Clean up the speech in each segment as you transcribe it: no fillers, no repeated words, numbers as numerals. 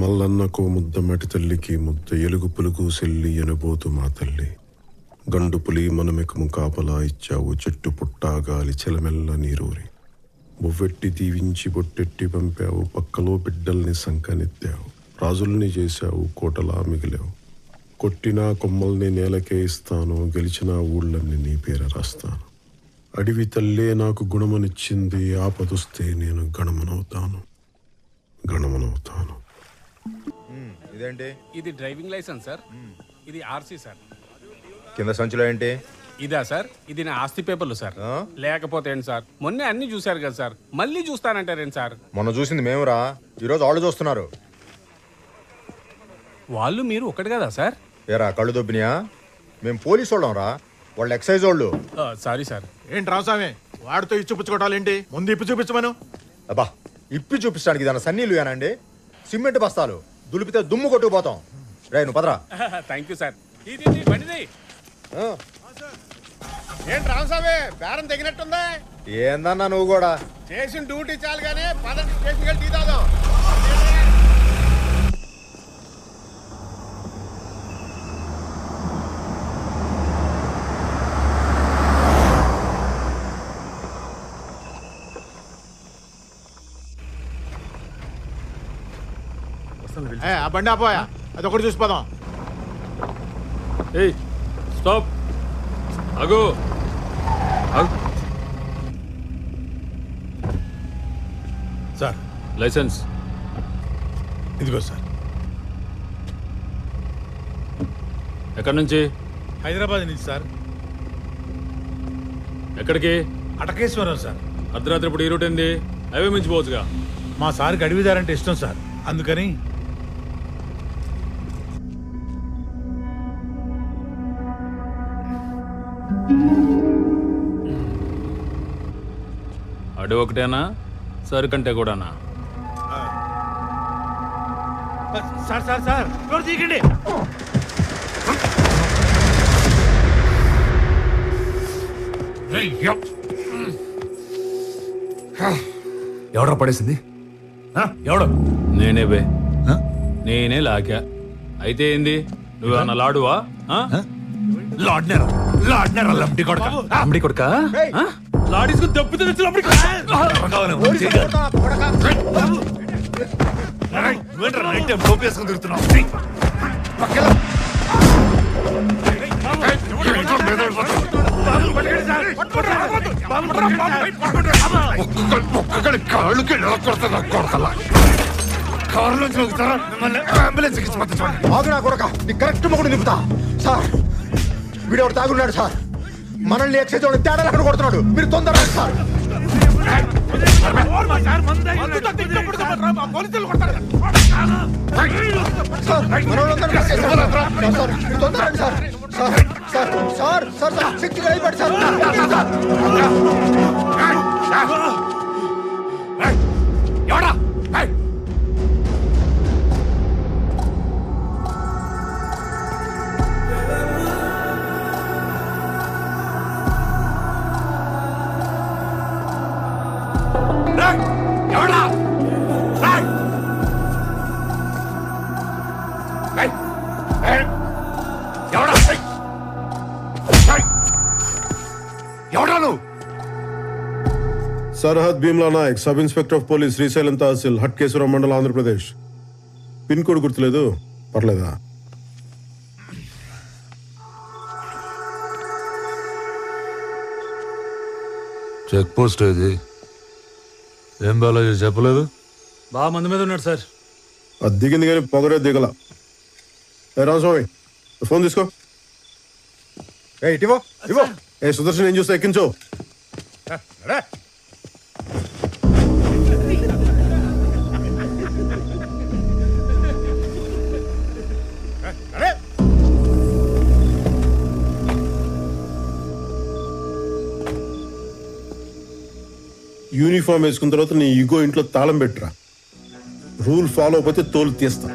మల్లన్నకో ముద్ద మటి తల్లికి ముద్ద ఎలుగు పులుగు సెల్లి ఎనబోతు మా తల్లి గండు పులి మనమెకము కాపలా ఇచ్చావు చెట్టు పుట్టా గాలి చెలమెల్ల నీరూరి బొవ్వెట్టి దీవించి బొట్టెట్టి పంపావు పక్కలో బిడ్డల్ని సంకనెత్తావు రాజుల్ని చేశావు కోటలా మిగిలావు కొట్టినా కొమ్మల్ని నేలకే ఇస్తాను గెలిచిన ఊళ్ళన్ని నీ పేర రాస్తాను అడివి తల్లే నాకు గుణమనిచ్చింది ఆపదొస్తే నేను గణమనవుతాను ఇదేంటి? ఇది డ్రైవింగ్ లైసెన్స్ సార్. ఇది ఆర్సీ సార్. కింద సంచులో ఏంటి? ఇదా సార్? ఇది నా ఆస్తి పేపర్లు సార్. లేకపోతే ఏంటి సార్, మొన్నే అన్ని చూశారు కదా సార్, మళ్ళీ చూస్తానంటారేంటి సార్? మొన్న చూసింది మేమురా, ఈరోజు వాళ్ళు చూస్తున్నారు. వాళ్ళు మీరు ఒకటి కదా సార్? ఏరా కళ్ళు దొబ్బినాయా? మేము పోలీసు వాళ్ళం రా, వాళ్ళు ఎక్సైజ్ వాళ్ళు. Sorry sir. ఏంటి రామస్వామి వాడితో ఇచ్చి పుచ్చుకోవటాలేంటి? ముందు ఇప్పి చూపించమను. అబ్బా ఇప్పి చూపించడానికి దాని సన్నీళ్ళు ఏనండి, సిమెంట్ బస్తాలు దులిపితే దుమ్ము కొట్టుకుపోతాం. రే నువ్వు పదరా. Thank you sir. ఏంటి రామస్వామి బేరం తగినట్టుందా? ఏందన్నా నువ్వు కూడా చేసిన డ్యూటీ చాలు కానీ పదండి స్టేషన్కి వెళ్ళి టీ తాగుదాం. ఆ బండి ఆపోయా, అది ఒకటి చూసిపోదాం. స్టాప్. ఆగు. సార్ లైసెన్స్ ఇదిగో సార్. ఎక్కడి నుంచి? హైదరాబాద్ నుంచి సార్. ఎక్కడికి? అటకేశ్వరం సార్. అర్ధరాత్రి ఇప్పుడు ఈ రూట్ ఏంది? హైవే మించిపోవచ్చుగా. మా సార్కి అడవిదారంటే ఇష్టం సార్, అందుకని. అడవి ఒకటేనా, సరుకంటే కూడానా? సార్ సార్ సార్ తీకండి. ఎవడో పడేసింది? ఎవడో? నేనే బే, నేనే లాకా. అయితే ఏంది, నువ్వేమన్నా లాడువా? అమ్మడి కొడుక లాడీసుకుని దెబ్బతో కరెక్ట్ మొగుడు నింపుతా సార్. వీడెవడు తాగున్నాడు సార్, మనల్ని ఎక్సైజ్ వాడు తేడా అక్కడ కొడుతున్నాడు. మీరు తొందరగా సార్. सरहद Bheemla Nayak sub inspector of police Srisailam tehsil Hatakeswaram mandal Andhra Pradesh pin code गुर्तुलेदु पर्लेदा చెక్ పోస్ట్ ఇది ఏం బాలాజీ చెప్పలేదు? బాగా మంది మీద ఉన్నాడు సార్. అది దిగింది కానీ పొగరే దిగల. రామస్వామి ఫోన్ తీసుకో. ఇటివో ఇవో. ఏ సుదర్శన్ ఏం చూస్తా ఎక్కించో. యూనిఫామ్ వేసుకున్న తర్వాత నీ ఈగో ఇంట్లో తాళం పెట్టరా. రూల్ ఫాలో అయిపోతే తోలు తీస్తా.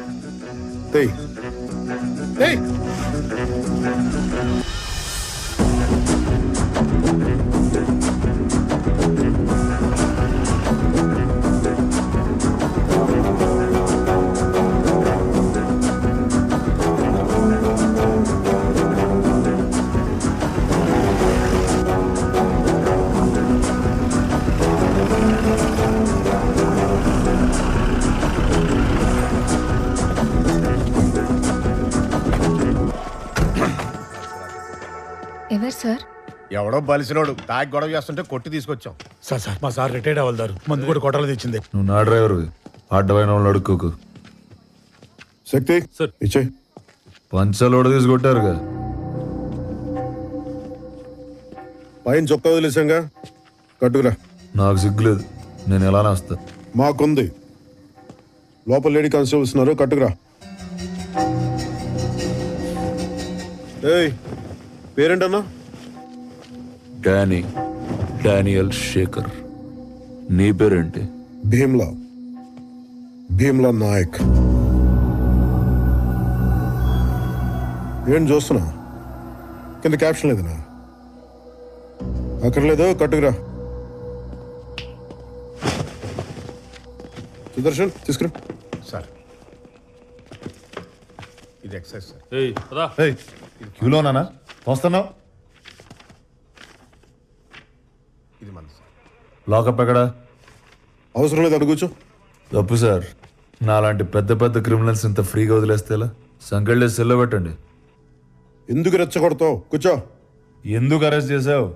ఎవరు సార్? ఎవడో బలిసినోడు తాగి గొడవ చేస్తుంటే కొట్టి తీసుకొచ్చాం. సార్ మా సార్ రిటైర్డ్ అవ్వదారు మందు కూడా కొట్టాలి తెచ్చింది. నువ్వు నా డ్రైవర్వి, అడ్డమైన వాళ్ళు అడుక్కోకు. శక్తి సార్. ఇచ్చే. పంచలోడ తీసుకొట్టారుగా. పైన చొక్కా వదిలేసాంగా, కట్టుకురా. నాకు సిగ్గులేదు, నేను ఎలా వస్తా. మాకుంది. లోపల లేడీ కానిస్టేబుల్స్ ఉన్నారు, కట్టుకురా. ఏయ్, పేరేంటన్నా? డానియల్ శేఖర్. నీ పేరేంటి? భీమ్లా నాయక్. ఏం చూస్తున్నా? కింద క్యాప్షన్ లేదనా? అక్కడ లేదు, కట్టుకురా. సుదర్శన్ తీసుకురా. సార్ ఇది ఎక్సైజ్ సార్. ఏయ్ పదా. క్యూలోనా వస్తున్నావు? ఇది మన సార్. లాకప్ ఎక్కడా? అవసరం లేదు, అడుగు కూర్చో. తప్పు సార్, నాలాంటి పెద్ద పెద్ద క్రిమినల్స్ ఇంత ఫ్రీగా వదిలేస్తే ఎలా? సంకెళ్ళే సెల్లో పెట్టండి. ఎందుకు రెచ్చగొడతావు? కూర్చో. ఎందుకు అరెస్ట్ చేసావు?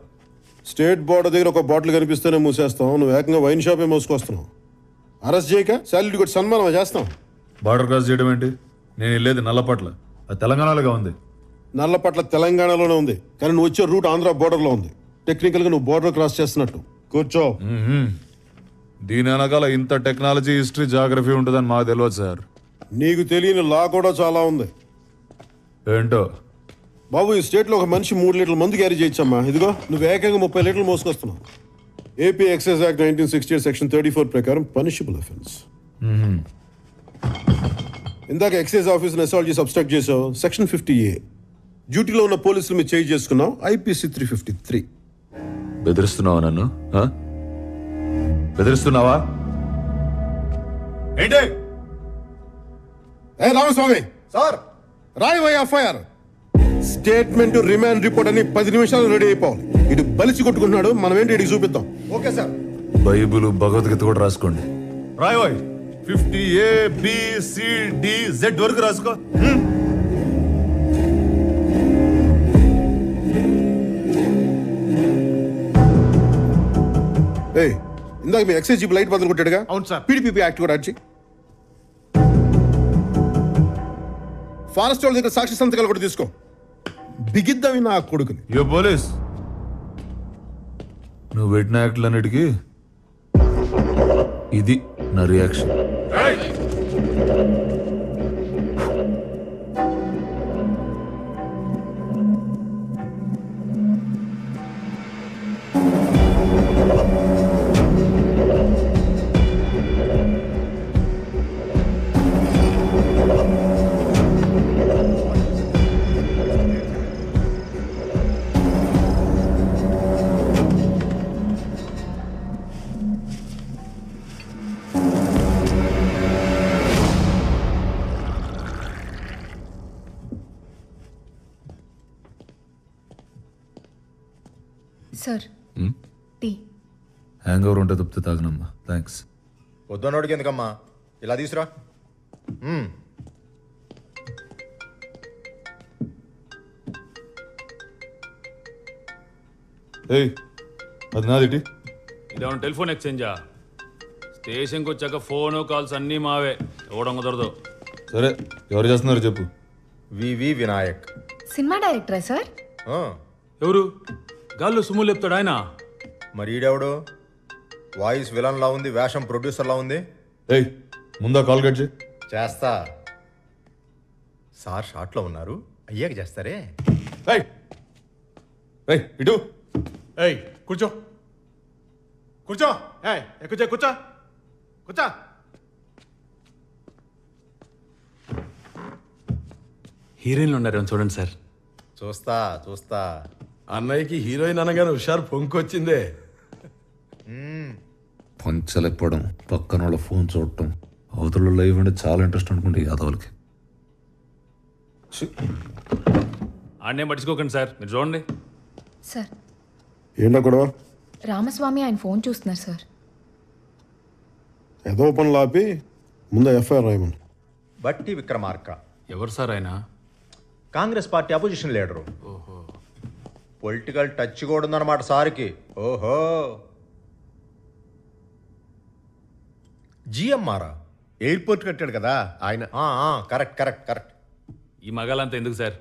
స్టేట్ బోర్డర్ దగ్గర ఒక బాటిల్ కనిపిస్తేనే మూసేస్తాం, నువ్వు ఏకంగా వైన్ షాపే మోసుకొస్తున్నావు. అరెస్ట్ చేయక శాలరీ కొట్టి సన్మానం చేస్తాం. బార్డర్ క్రాస్ చేయడం ఏంటి? నేను వెళ్ళేది నల్లపట్ల, అది తెలంగాణలోగా ఉంది. నల్లపట్ల తెలంగాణలోనే ఉంది, కానీ నువ్వు వచ్చే రూట్ ఆంధ్ర బోర్డర్లో ఉంది. టెక్నికల్గా నువ్వు బోర్డర్ క్రాస్ చేస్తున్నట్టు. కూర్చో. దీని వెనకాల ఇంత టెక్నాలజీ, హిస్టరీ, జాగ్రఫీ ఉంటుందని మాకు తెలియదు సార్. నీకు తెలియని లా కూడా చాలా ఉంది. ఏంటో? బాబు, ఈ స్టేట్లో ఒక మనిషి 3 లీటర్ల మందు క్యారీ చేయొచ్చమ్మా. ఇదిగో నువ్వు ఏకంగా 30 లీటర్లు మోసుకొస్తున్నావు. ఏపీ ఎక్సైజ్ యాక్ట్ 1968 సెక్షన్ 34 ప్రకారం పనిషబుల్ అఫెన్స్. ఇందాక ఎక్సైజ్ ఆఫీసర్ అసాల్ట్ చేసి అబ్స్ట్రాక్ట్ చేసావు, సెక్షన్ 50A. డ్యూటీలో ఉన్న పోలీసులు మీరు చేంజ్ చేసుకున్నావు, ఐపీసీ 353. బెదిరిస్తున్నావా నన్ను? బెదిరిస్తున్నావా ఏంటి? ఏ రామస్వామి సార్ రాయవయ్య ఎఫ్ఐఆర్. స్టేట్మెంట్, రిమాండ్ రిపోర్ట్ అని 10 నిమిషాలు రెడీ అయిపోవాలి. ఇటు బలిసి కొట్టుకుంటున్నాడు, మనం ఏంటి ఇటు చూపిద్దాం. Okay sir. బైబుల్, భగవద్గీత కూడా రాసుకోండి. రాయ్ 50ABCDZ వరకు రాసుకో. ఏ ఇందాక మీ ఎక్సైజ్ జీప్ లైట్ బదులు కొట్టాడుగా? అవును సార్. పీడీపీ యాక్ట్ కూడా అడిచి ఫారెస్ట్ వాళ్ళ దగ్గర సాక్షి సంతకాలు కూడా తీసుకో. బిగిద్దామి నా కొడుకుని. యో పోలీస్, నువ్వు పెట్టిన యాక్ట్లన్నిటికీ ఇది నా reaction. Sir tea. Hangover ఉంటే తప్పితే తాగనమ్మా. థ్యాంక్స్. పొద్దున్నోడికి ఎందుకమ్మా, ఇలా తీసురా. ఏయ్, అది నాదిటి. ఇదేమన్నా టెలిఫోన్ ఎక్స్చేంజా? స్టేషన్కి వచ్చాక ఫోను కాల్స్ అన్నీ మావే, ఇవ్వడం కుదరదు. సరే, ఎవరు చేస్తున్నారు చెప్పు. వివి వినాయక్. సినిమా డైరెక్టరా సార్? ఆ, ఎవరు? గాల్లో సుమ్ము లేపుతాడు ఆయన. మరి ఈడెవడు? వాయిస్ విలన్ లా ఉంది, వేషం ప్రొడ్యూసర్ లా ఉంది. ఏయ్, ముందా కాల్ కట్ చేయి. చేస్తా సార్. షార్ట్లో ఉన్నారు, అయ్యాక చేస్తారే. ఏయ్ ఏయ్, ఇటు. ఏయ్ కూర్చో కూర్చో. కూర్చో కూర్చో కూర్చో. హీరోయిన్లు ఉన్నారు చూడండి సార్. చూస్తా చూస్తా. అన్నయ్యకి హీరోయిన్ అనగానే హుషారు పొంకొచ్చిందే. పంచలేకపోవడం, పక్కన వాళ్ళ ఫోన్ చూడటం, అవతల లైవ్ అంటే చాలా ఇంట్రెస్ట్ అనుకుంటే యాదవులకి. ఆడనే పట్టించుకోకండి సార్, మీరు చూడండి. సార్ ఏంటో గొడవ? రామస్వామి ఆయన ఫోన్ చూస్తున్నారు సార్. ఏదో పనులు ఆపి ముందు ఎఫ్ఐఆర్ రాయమని. బట్టి విక్రమార్క ఎవరు సార్ ఆయన? Congress party opposition leader. Political touch కూడా ఉందన్నమాట సార్కి. ఓహో, జిఎంఆరా ఎయిర్పోర్ట్ కట్టాడు కదా ఆయన. Correct correct correct. ఈ మగాలంతా ఎందుకు సార్?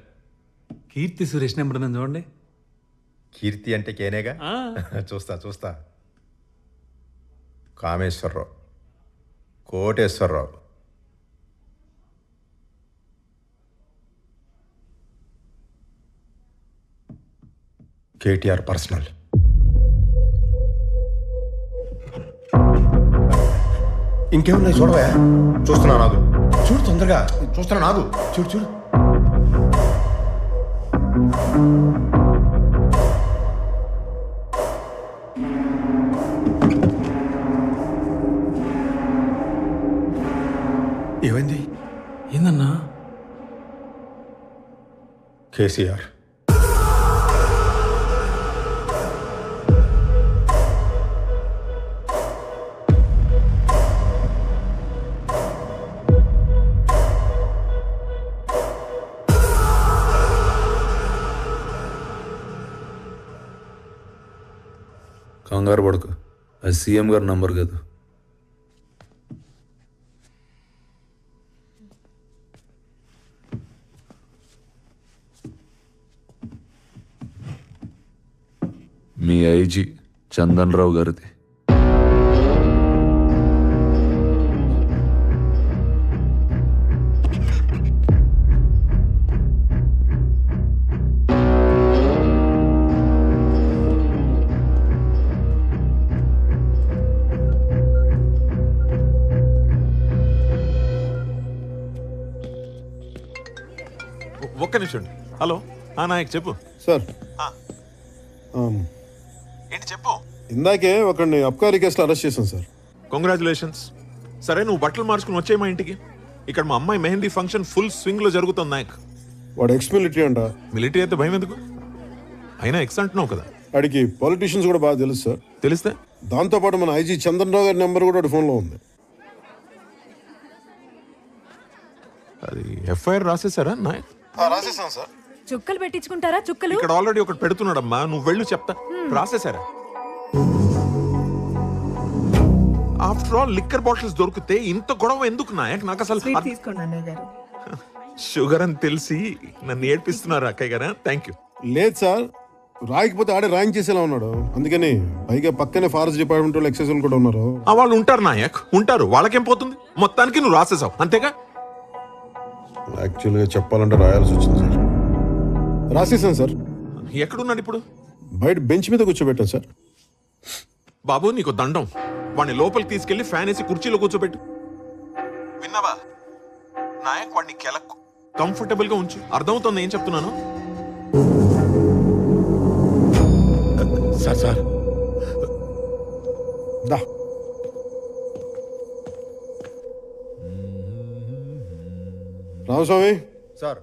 కీర్తి సురేష్ నెంబర్ ఉందని చూడండి. కీర్తి అంటే కేనేగా. చూస్తా చూస్తా. కామేశ్వరరావు, కోటేశ్వరరావు, కేటీఆర్ పర్సనల్. ఇంకేమున్నాయి చూడవా? చూస్తున్నా నాగు. చూడు తొందరగా, చూస్తున్నా నాగు. చూడు చూడు. ఏమైంది? ఏందన్నా? కేసీఆర్. కంగారు పడకు, అది సీఎం గారి నంబర్ కాదు. మీ ఐజీ చందన్ రావు గారిది. ఒక్క నిమిషం. హలో నాయక్ చెప్పు సార్. ఏంటి చెప్పు. ఇందాకే ఒకరిని అబ్కారీ కేసులో అరెస్ట్ చేశాను సార్. కంగ్రాచులేషన్స్. సరే నువ్వు బట్టలు మార్చుకుని వచ్చే మా ఇంటికి. ఇక్కడ మా అమ్మాయి మెహందీ ఫంక్షన్ ఫుల్ స్వింగ్ లో జరుగుతుంది నాయక్. వాడు ఎక్స్ మిలిటరీ అంట. మిలిటరీ అయితే భయం ఎందుకు? అయినా ఎక్స్ అంటున్నావు కదా. వాడికి పాలిటీషియన్స్ కూడా బాగా తెలుసు సార్. తెలిస్తే దాంతోపాటు మన ఐజీ చంద్రరావు గారి నెంబర్ కూడా వాడి ఫోన్లో ఉంది. అది ఎఫ్ఐఆర్ రాసేసారా నాయక్? రాసేసాను సార్. చుక్కలు పెట్టించుకుంటారా? చుక్కలు ఇక్కడ ఆల్రెడీ ఒకటి పెడుతున్నాడమ్మా, నువ్వు వెళ్ళు చెప్తా. రాసేసారా? ఆఫ్టర్ ఆల్ లిక్కర్ బాటిల్స్ దొరికితే ఇంత గొడవ ఎందుకు నాయక్? నాకు అసలు షుగర్ అని తెలిసి నన్ను ఏడ్పిస్తున్నారు అక్కయ్య గారా. Thank you. లేదు సార్, రాయకపోతే ఆడే రాయించేసేలా ఉన్నాడు. అందుకని పైగా పక్కనే ఫారెస్ట్ డిపార్ట్మెంట్ వాళ్ళు ఎక్సైజ్ కూడా ఉన్నారు. వాళ్ళు ఉంటారు నాయక్, ఉంటారు. వాళ్ళకేం పోతుంది? మొత్తానికి నువ్వు రాసేసావు అంతేగా? యాక్చువల్గా చెప్పాలంటే రాయాల్సి వచ్చింది సార్. రాసేసాను సార్. ఎక్కడున్నాడు ఇప్పుడు? బయట బెంచ్ మీద కూర్చోబెట్టాను సార్. బాబు నీకు దండం. వాడిని లోపలికి తీసుకెళ్లి ఫ్యాన్ వేసి కుర్చీలో కూర్చోబెట్టు. విన్నావా నాయక్? వాడిని కెలకు కంఫర్టబుల్ గా ఉంచు. అర్థమవుతుంది ఏం చెప్తున్నాను? సార్ సార్ దా. రామస్వామి సార్.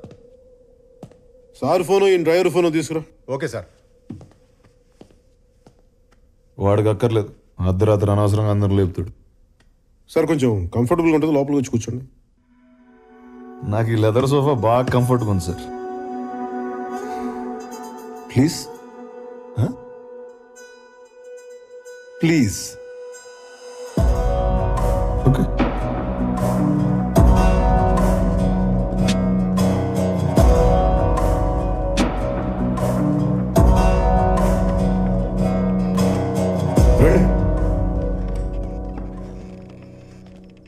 సార్ ఫోను ఈ డ్రైవర్ ఫోను తీసుకురా. Okay sir. వాడికి అక్కర్లేదు, అర్ధరాత్రి అనవసరంగా అందరూ లేపుతాడు. సార్ కొంచెం కంఫర్టబుల్గా ఉంటుంది, లోపలికి వచ్చి కూర్చోండి. నాకు ఈ లెదర్ సోఫా బాగా కంఫర్ట్గా ఉంది సార్. Please please. ఓకే.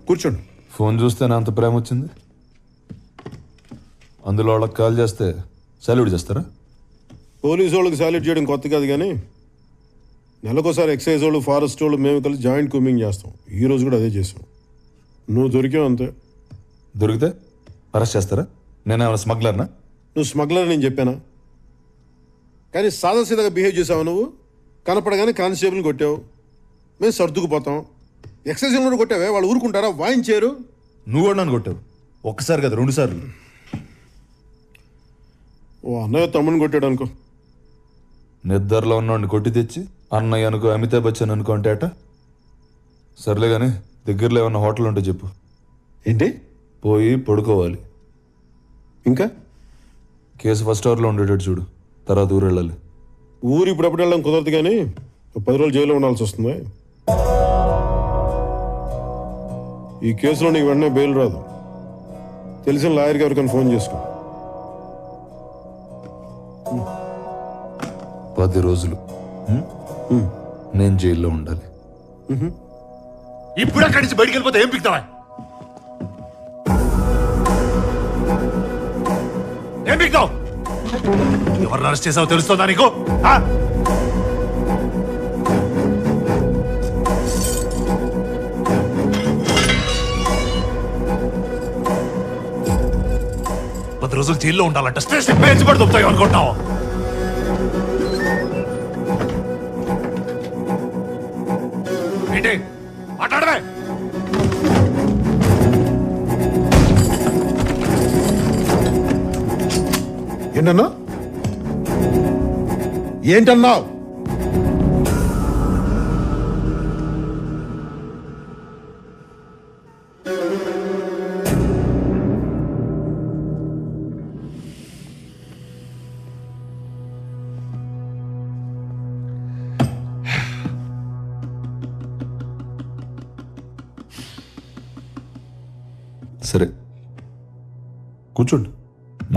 కూర్చోండి. ఫోన్ చూస్తే నా అంత ప్రేమ వచ్చింది. అందులో వాళ్ళకి కాల్ చేస్తే సాల్యూట్ చేస్తారా? పోలీసు వాళ్ళకి సాల్యూట్ చేయడం కొత్త కాదు, కానీ నెలకోసారి ఎక్సైజ్ వాళ్ళు, ఫారెస్ట్ వాళ్ళు మేము కలిసి జాయింట్ కూమింగ్ చేస్తాం. ఈ రోజు కూడా అదే చేసాం. నువ్వు దొరికావు అంతే. దొరికితే అరెస్ట్ చేస్తారా? నేనేమైనా స్మగ్లర్నా? నువ్వు స్మగ్లర్ నేను చెప్పానా? కానీ సాదాసీదాగా బిహేవ్ చేసావు. నువ్వు కనపడగానే కానిస్టేబుల్ని కొట్టావు, మేము సర్దుకుపోతాం. ఎక్సైజ్ కూడా కొట్టావే, వాళ్ళు ఊరుకుంటారా? వాయించారు. నువ్వు కూడా నన్ను కొట్టావు. ఒక్కసారి కదా, 2 సార్లు. ఓ అన్నయ్య తమ్ముని కొట్టాడు అనుకో. నిద్రలో ఉన్నవాడిని కొట్టి తెచ్చి అన్నయ్య అనుకో, అమితాబ్ బచ్చన్ అనుకో అంటే అట. సర్లే కానీ దగ్గరలో ఏమన్నా హోటల్ ఉంటే చెప్పు. ఏంటి? పోయి పడుకోవాలి. ఇంకా కేసు ఫస్ట్ అవర్లో ఉండేటట్టు చూడు, తర్వాత ఊరు వెళ్ళాలి. ఊరు ఇప్పుడప్పుడు వెళ్ళడం కుదరదు కానీ 10 రోజులు జైల్లో ఉండాల్సి వస్తుంది. ఈ కేసులో నీకు వెంటనే బెయిల్ రాదు. తెలిసిన లాయర్కి ఎవరికైనా ఫోన్ చేసుకో. 10 రోజులు నేను జైల్లో ఉండాలి. ఇప్పుడు అక్కడి నుంచి బయటికి వెళ్ళిపోతే ఏం పిక్తావా? ఏం పిక్తావు? ఎవరిని అరెస్ట్ చేసావో తెలుస్తుందా నీకు? ఆ? పది రోజులు జైల్లో ఉండాలంట. స్టేషన్ పేర్చి పడి దొరుకుతాయి అనుకుంటున్నావు? ఏంటి మాట్లాడవే? ఏంటన్నా? ఏంటన్నావు? సరే కూర్చోండి,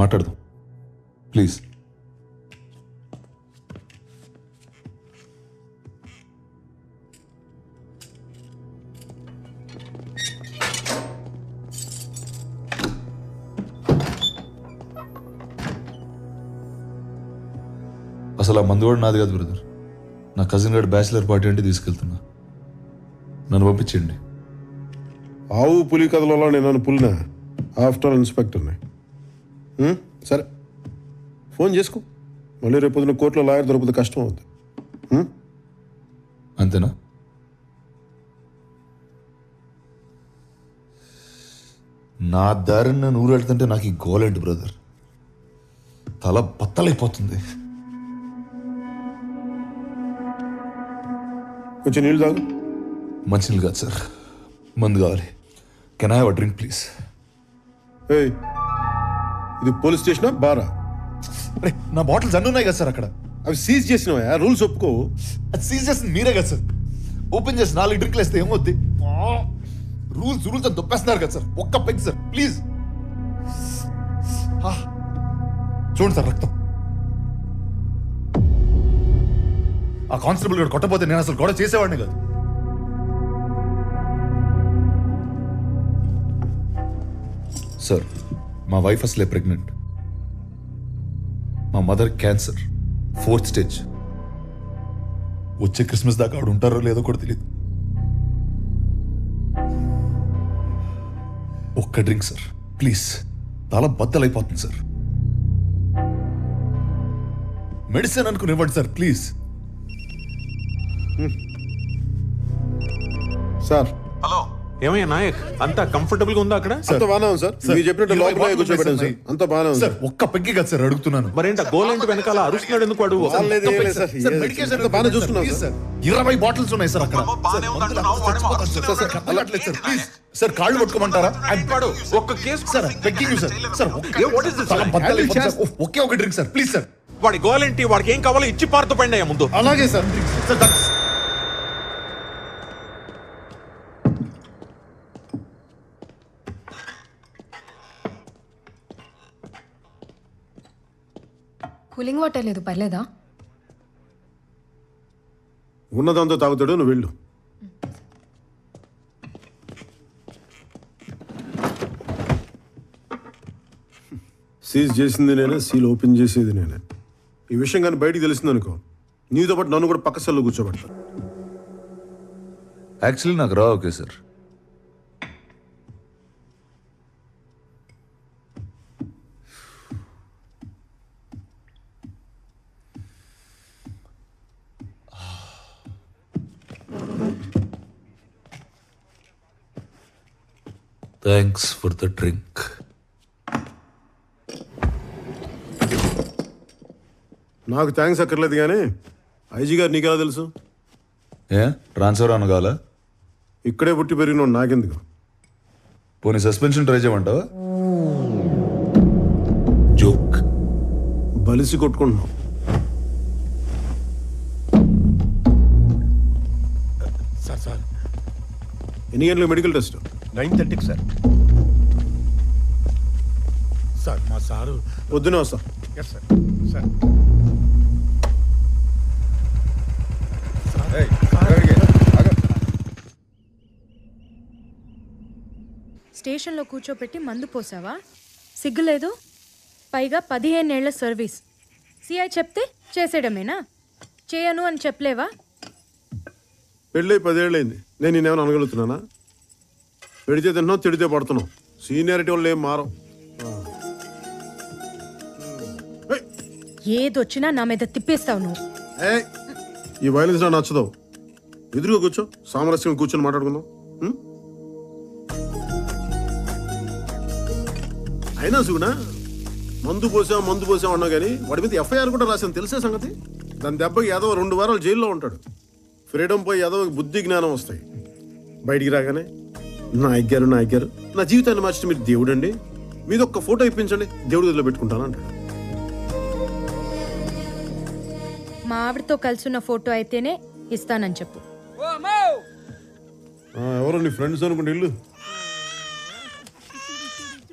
మాట్లాడదాం ప్లీజ్. అసలు ఆ మందు కూడా నాది కాదు బ్రదర్. నా కజిన్ గారి బ్యాచిలర్ పార్టీ అంటే తీసుకెళ్తున్నా. నన్ను పంపించండి. ఆవు పులి కథలలో నేను నన్ను పులినా? ఆఫ్టర్ ఇన్స్పెక్టర్ని. సరే ఫోన్ చేసుకో. మళ్ళీ రేపు పొద్దున కోర్టులో లాయర్ దొరికితే కష్టం అవుతుంది. అంతేనా? నా దారిని నేను ఊరెళ్తుంటే నాకు ఈ గోలేంటి బ్రదర్? తల బత్తలైపోతుంది. కొంచెం నీళ్ళు తాగు. మంచినీళ్ళు కాదు సార్, మందు కావాలి. Can I have a drink please? ఏయ్, ఇది పోలీస్ స్టేషనా బారా? అరే నా బాటిల్స్ అన్నీ ఉన్నాయి కదా సార్ అక్కడ. అవి సీజ్ చేసినవా? రూల్స్ ఒప్పుకో. అది సీజ్ చేసింది మీరే కదా సార్. ఓపెన్ చేసి 4 డ్రింక్లు వేస్తే ఏమవుద్ది? రూల్స్ రూల్స్ అని దొప్పేస్తున్నారు కదా సార్. ఒక్క పెగ్ సార్ ప్లీజ్. చూడండి సార్ రక్తం. ఆ కానిస్టేబుల్ గారు కొట్టపోతే నేను అసలు గొడవ చేసేవాడిని కాదు. సార్ మా వైఫ్ అసలే ప్రెగ్నెంట్. మా మదర్ క్యాన్సర్ 4th స్టేజ్. వచ్చే క్రిస్మస్ దాకా ఆవిడ ఉంటారో లేదో కూడా తెలియదు. ఒక్క డ్రింక్ సార్ ప్లీజ్. చాలా బద్దలైపోతుంది సార్. మెడిసిన్ అనుకుని ఇవ్వండి సార్ ప్లీజ్. సార్ హలో, ఏమయ్యా నాయక్, అంతా కంఫర్టబుల్ గా ఉందా అక్కడ? అంత బాగానే ఉంది సార్. మీరు చెప్పినట్టు లోపల కూర్చోబెట్టాను సార్. అంత బాగానే ఉంది. సార్ ఒక్క పెగ్గి కదా సార్ అడుగుతున్నాను. మరేంట గోలేంటి వెనకాల అరుస్తున్నాడు ఎందుకు వాడు? లేదు, ఏం లేదు సార్. సార్ మెడికేషన్ బాగానే చూసుకున్నాం సార్. 20 బాటిల్స్ ఉన్నాయి సార్ అక్కడ. బాగానే ఉందంటున్నావు, వాడేమో సార్ కాళ్ళు పట్టుకోమంటారా? వాడు ఒక్క case sir pegging sir. Sir ఒకే ఒక డ్రింక్ సార్ ప్లీజ్ సార్. వాడి గోలేంటి, వాడికి ఏం కావాలో ఇచ్చి పారుతూ పండి అయ్యా ముందు. అలాగే సార్. సార్ కూలింగ్ వాటర్ లేదు, పర్లేదా? ఉన్నదంతా తాగుతాడు, నువ్వు వెళ్ళు. సీజ్ చేసింది నేనే, సీల్ ఓపెన్ చేసేది నేనే. ఈ విషయం కానీ బయటికి తెలిసింది అనుకో, నీతో పాటు నన్ను కూడా పక్క సెల్లో కూర్చోబెడతా. యాక్చువల్లీ నాకు రా okay sir. Thanks for the drink. నాకు థ్యాంక్స్ అక్కర్లేదు కానీ ఐజీ గారు నీకెలా తెలుసు? ఏ ట్రాన్స్ఫర్ అనగాల? ఇక్కడే పుట్టి పెరిగిన నాకెందుకు? పోనీ సస్పెన్షన్ ట్రై చేయమంటావా? జోక్. బలిసి కొట్టుకుంటున్నావు. ఎన్ని గంటలకు మెడికల్ టెస్ట్? 9:30కి సార్. సార్ మా సారు పొద్దునే వస్తా. Yes sir. సార్ స్టేషన్లో కూర్చోపెట్టి మందు పోసావా? సిగ్గులేదు? పైగా 15 ఏళ్ల సర్వీస్. సిఐ చెప్తే చేసేయడమేనా? చేయను అని చెప్పలేవా? పెళ్ళి 10 ఏళ్ళైంది. నేను నేనేమైనా అనగలుగుతున్నానా? పెడితే తింటున్నావు, తిడితే పడుతున్నావు. సీనియారిటీ వాళ్ళు ఏం మారం. ఏదొచ్చినా నా మీద తిప్పేస్తావు నువ్వు. ఈ వైలెన్స్ నాకు నచ్చదు. ఎదురుగా కూర్చో, సామరస్యంగా కూర్చొని మాట్లాడుకుందాం. అయినా సుగునా మందు పోసాం అన్నా కానీ వాడి మీద ఎఫ్ఐఆర్ కూడా రాశాను, తెలిసే సంగతి. దాని దెబ్బకి యాదవ్ 2 వారాలు జైల్లో ఉంటాడు. ఫ్రీడమ్ పోయి యాదవ్కి బుద్ధి జ్ఞానం వస్తాయి. బయటికి రాగానే నా ఎగ్గారు నా జీవితాన్ని మార్చి మీరు దేవుడు అండి, మీద ఒక్క ఫోటో ఇప్పించండి, దేవుడి గదిలో పెట్టుకుంటాను అంటాడు. మా ఆవిడతో కలిసిన ఫోటో అయితేనే ఇస్తానని చెప్పు. ఎవరు నీ ఫ్రెండ్స్ అనుకుంటే ఇల్లు?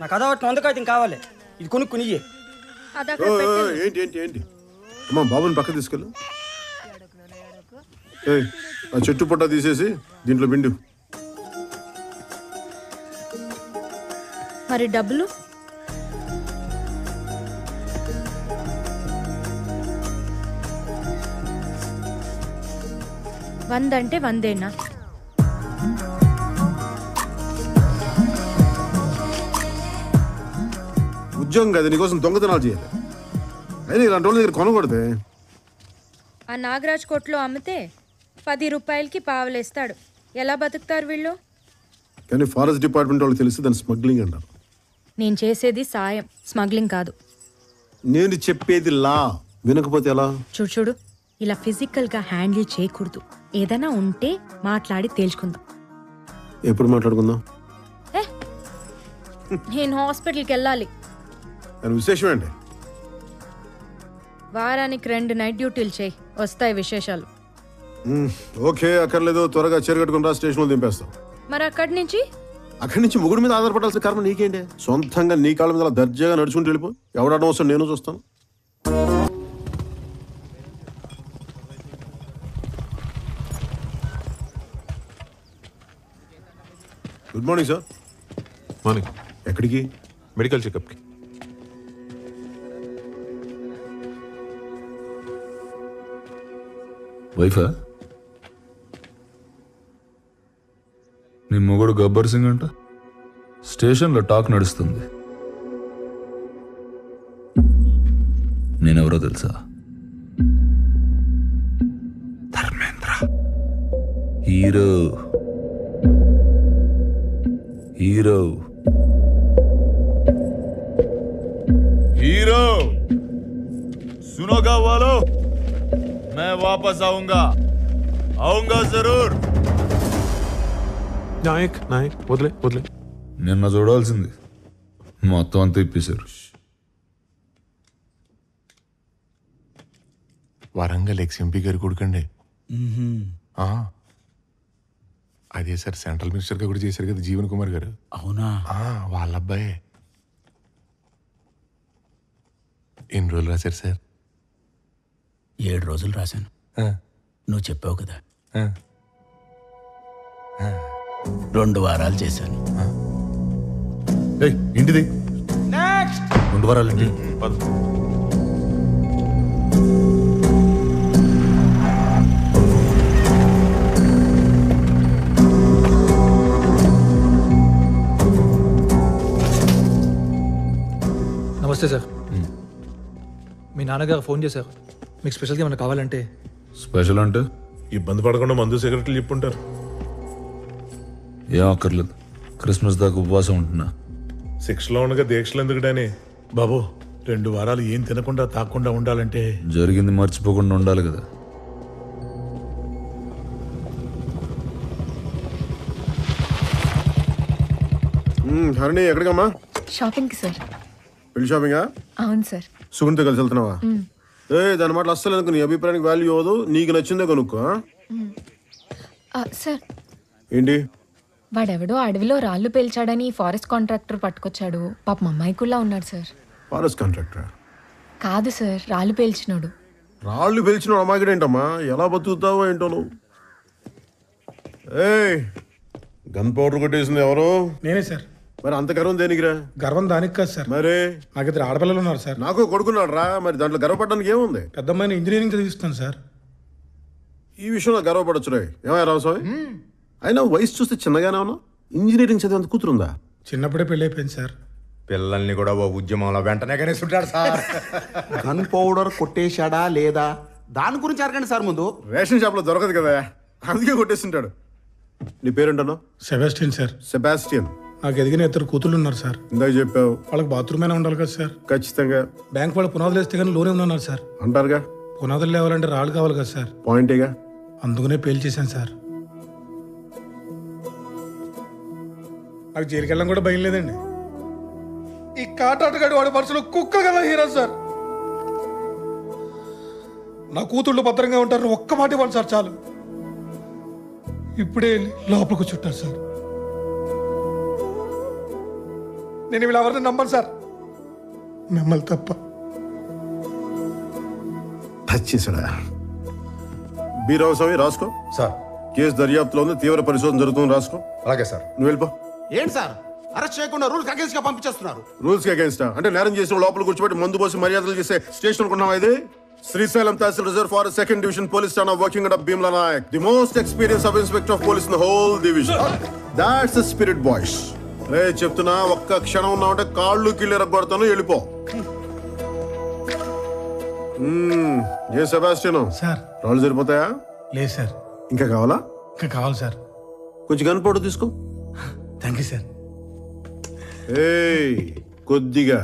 నాకు అదొకటి వందకాయతం కావాలి, ఇది కొనుక్కుని. ఏంటి అమ్మా, బాబుని పక్క తీసుకెళ్ళు. ఆ చెట్టు పొట్ట తీసేసి దీంట్లో పిండి. మరి డబ్బులు? వందంటే 100ఏనా? ఉద్యోగం కదా, నీకోసం దొంగతనాలు చేయాలి. అయినా ఇలాంటి వాళ్ళ దగ్గర కొనకూడదే. ఆ నాగరాజ్ కోట్లో అమ్మితే 10 రూపాయలకి పావలేస్తాడు. ఎలా బతుకుతారు వీళ్ళు? కానీ ఫారెస్ట్ డిపార్ట్మెంట్ వాళ్ళు తెలిసి దాన్ని స్మగ్లింగ్ అంటారు. నేను చేసేది సాయం, స్మగ్లింగ్ కాదు. నేను చెప్పేది లా, వినకపోతే ఎలా? చూడు, ఇలా ఫిజికల్గా హ్యాండిల్ చేయకూడదు. ఏదైనా ఉంటే మాట్లాడి తేల్చుకుందాం. ఎప్పుడు మాట్లాడుకుందాం? నేను హాస్పిటల్కి వెళ్ళాలి. దాని విశేషం ఏంటి? వారానికి 2 నైట్ డ్యూటీలు చేయి, వస్తాయి విశేషాలు. ఓకే, అక్కర్లేదు, త్వరగా చేరగట్టుకుని రా, స్టేషన్లో దింపేస్తాం. మరి అక్కడి నుంచి ముగ్గురు మీద ఆధారపడాల్సిన కర్మ నీకేంటి? సొంతంగా నీ కాళ్ళ మీద దర్జాగా నడుచుకుంటూ వెళ్ళిపో. ఎవడడం వస్తాను, నేను చూస్తాను. Good morning sir. మార్నింగ్. ఎక్కడికి? మెడికల్ చెకప్కి. వైఫా? నీ మొగుడు గబ్బర్ సింగ్ అంట. స్టేషన్లో టాక్ నడుస్తుంది. నేనెవరో తెలుసా? ధర్మేంద్ర. హీరో. सुनोगा वालों, मैं वापस आऊंगा जरूर. నాయక్ వదిలే. నిన్న చూడాల్సింది మొత్తం అంతా ఇప్పేశారు. వరంగల్ ఎక్స్ఎంపీ గారు కొడుకండి. అదే సార్, సెంట్రల్ మినిస్టర్ గా కూడా చేశారు కదా జీవన్ కుమార్ గారు. అవునా? వాళ్ళ అబ్బాయే. ఎన్ని రోజులు రాశారు సార్? 7 రోజులు రాశాను. నువ్వు చెప్పావు కదా, 2 వారాలు చేశాను. ఇంటిది 2 వారాలు ఏంటి? నమస్తే సార్. మీ నాన్నగారు ఫోన్ చేశారు, మీకు స్పెషల్గా ఏమైనా కావాలంటే. స్పెషల్ అంటే? ఇబ్బంది పడకుండా మందు సిగరెట్లు చెప్పుంటారు. ఏం అక్కర్లేదు, క్రిస్మస్ దాకా ఉపవాసం ఉంటున్నా. 6లో ఉండగా దీక్షలు ఎందుకుడానే బాబు? 2 వారాలు ఏం తినకుండా తాకుండా ఉండాలంటే జరిగింది మర్చిపోకుండా ఉండాలి కదా. హరిణి, ఎక్కడికమ్మా? షాపింగ్కి సార్. పెళ్లి షాపింగా? అవును సార్. సుగుణతో కలిసి వెళ్తున్నావా? దాని మాటలు అస్సలు అనుకో, నీ అభిప్రాయానికి వాల్యూ అవ్వదు. నీకు నచ్చిందే కొనుక్కో. సార్, ఏంటి? వాడెవడో అడవిలో రాళ్ళు పేల్చాడని ఫారెస్ట్ కాంట్రాక్టర్ పట్టుకొచ్చాడు. పాపం అమ్మాయికుల్లా ఉన్నాడు సార్. ఫారెస్ట్ కాంట్రాక్టర్ కాదు సార్, రాళ్ళు పేల్చినోడు. రాళ్ళు పిలిచిన అమ్మాయిడేంటమ్మా, ఎలా బతుకుతావో ఏంటో నువ్వు. ఏయ్, గన్ పౌడర్ కొట్టేసింది ఎవరు? నేనే సార్. మరి అంత గర్వం దేనికిరా? గర్వం దానికి కాదు సార్. మరి నాకు 2 ఆడపిల్లలు ఉన్నారు సార్. నాకు కొడుకున్నాడు రా, మరి దాంట్లో గర్వపడడానికి ఏముంది? పెద్దమ్మాయిని ఇంజనీరింగ్ చదివిస్తాను సార్. ఈ విషయంలో గర్వపడచ్చు రే. ఏమయ్య రామస్వామి, అయినా వయసు చూస్తే చిన్నగానే ఉన్నా, ఇంజనీరింగ్ చదివేంత కూతురుందా? చిన్నప్పుడే పెళ్ళి అయిపోయింది సార్. పిల్లల్ని కూడా ఓ ఉద్యమంలో వెంటనే కనేస్తుంటాడు సార్. గన్ పౌడర్ కొట్టేశాడా లేదా దాని గురించి అడగండి సార్ ముందు. రేషన్ షాప్ లో దొరకదు కదా, అందుకే కొట్టేస్తుంటాడు. నీ పేరేంటన్నా? Sebastian sir. సెబాస్టియన్. నాకు ఎదిగిన 2 కూతుళ్ళు ఉన్నారు సార్. ఇందాక చెప్పావు. వాళ్ళకి బాత్రూమ్ అయినా ఉండాలి కదా సార్. ఖచ్చితంగా. బ్యాంక్ వాళ్ళు పునాదులు వేస్తే కానీ లోన్ ఏమన్నారు సార్. అంటారుగా, పునాదులు లేవాలంటే రాళ్ళు కావాలి కదా సార్. పాయింటేగా. అందుకనే పేల్చేశాను సార్. నాకు జైలుకెళ్ళడం కూడా భయం లేదండి. ఈ కాటాటగాడి వాడి మనసులో కుక్క కదా హీరో సార్. నా కూతుళ్ళు భద్రంగా ఉంటారు, ఒక్క మాట ఇవ్వండి సార్ చాలు. ఇప్పుడే లోపలికి చుట్టారు సార్. నేను వీళ్ళు ఎవరిని నమ్మను సార్, మిమ్మల్ని తప్ప. టచ్ చేశాడా? బీరామస్వామి రాసుకో సార్. కేసు దర్యాప్తులో ఉంది, తీవ్ర పరిశోధన జరుగుతుంది, రాసుకో. అలాగే సార్. నువ్వు వెళ్ళిపో. ఏంటి సార్ అరెస్ట్ చేయకుండా రూల్స్ అగేన్స్ట్ గా పంపించేస్తున్నారు? రూల్స్ కి అగేన్స్ట్ అంటే నేరం చేసిన లోపల కూర్చోబెట్టి మందు పోసి మర్యాదలు చేసే స్టేషన్ అనుకున్నావా ఇది? Srisailam tehsil reserve forest 2nd division police station working under Bheemla Nayak, the most experience sub inspector of police in the whole division. That's the spirit boys. రే చెప్తున్నా, ఒక్క క్షణం ఉన్నావంటే కాళ్ళు కిళ్ళు ఎరగొడతాను, వెళ్ళిపో. ఏ సెబాస్టియన్ సార్, రాళ్ళు సరిపోతాయా? లేదు సార్. ఇంకా కావాలా? ఇంకా కావాలి సార్. కొంచెం గన్ పౌడర్ తీసుకో. Thank you sir. ఏయ్, కొద్దిగా.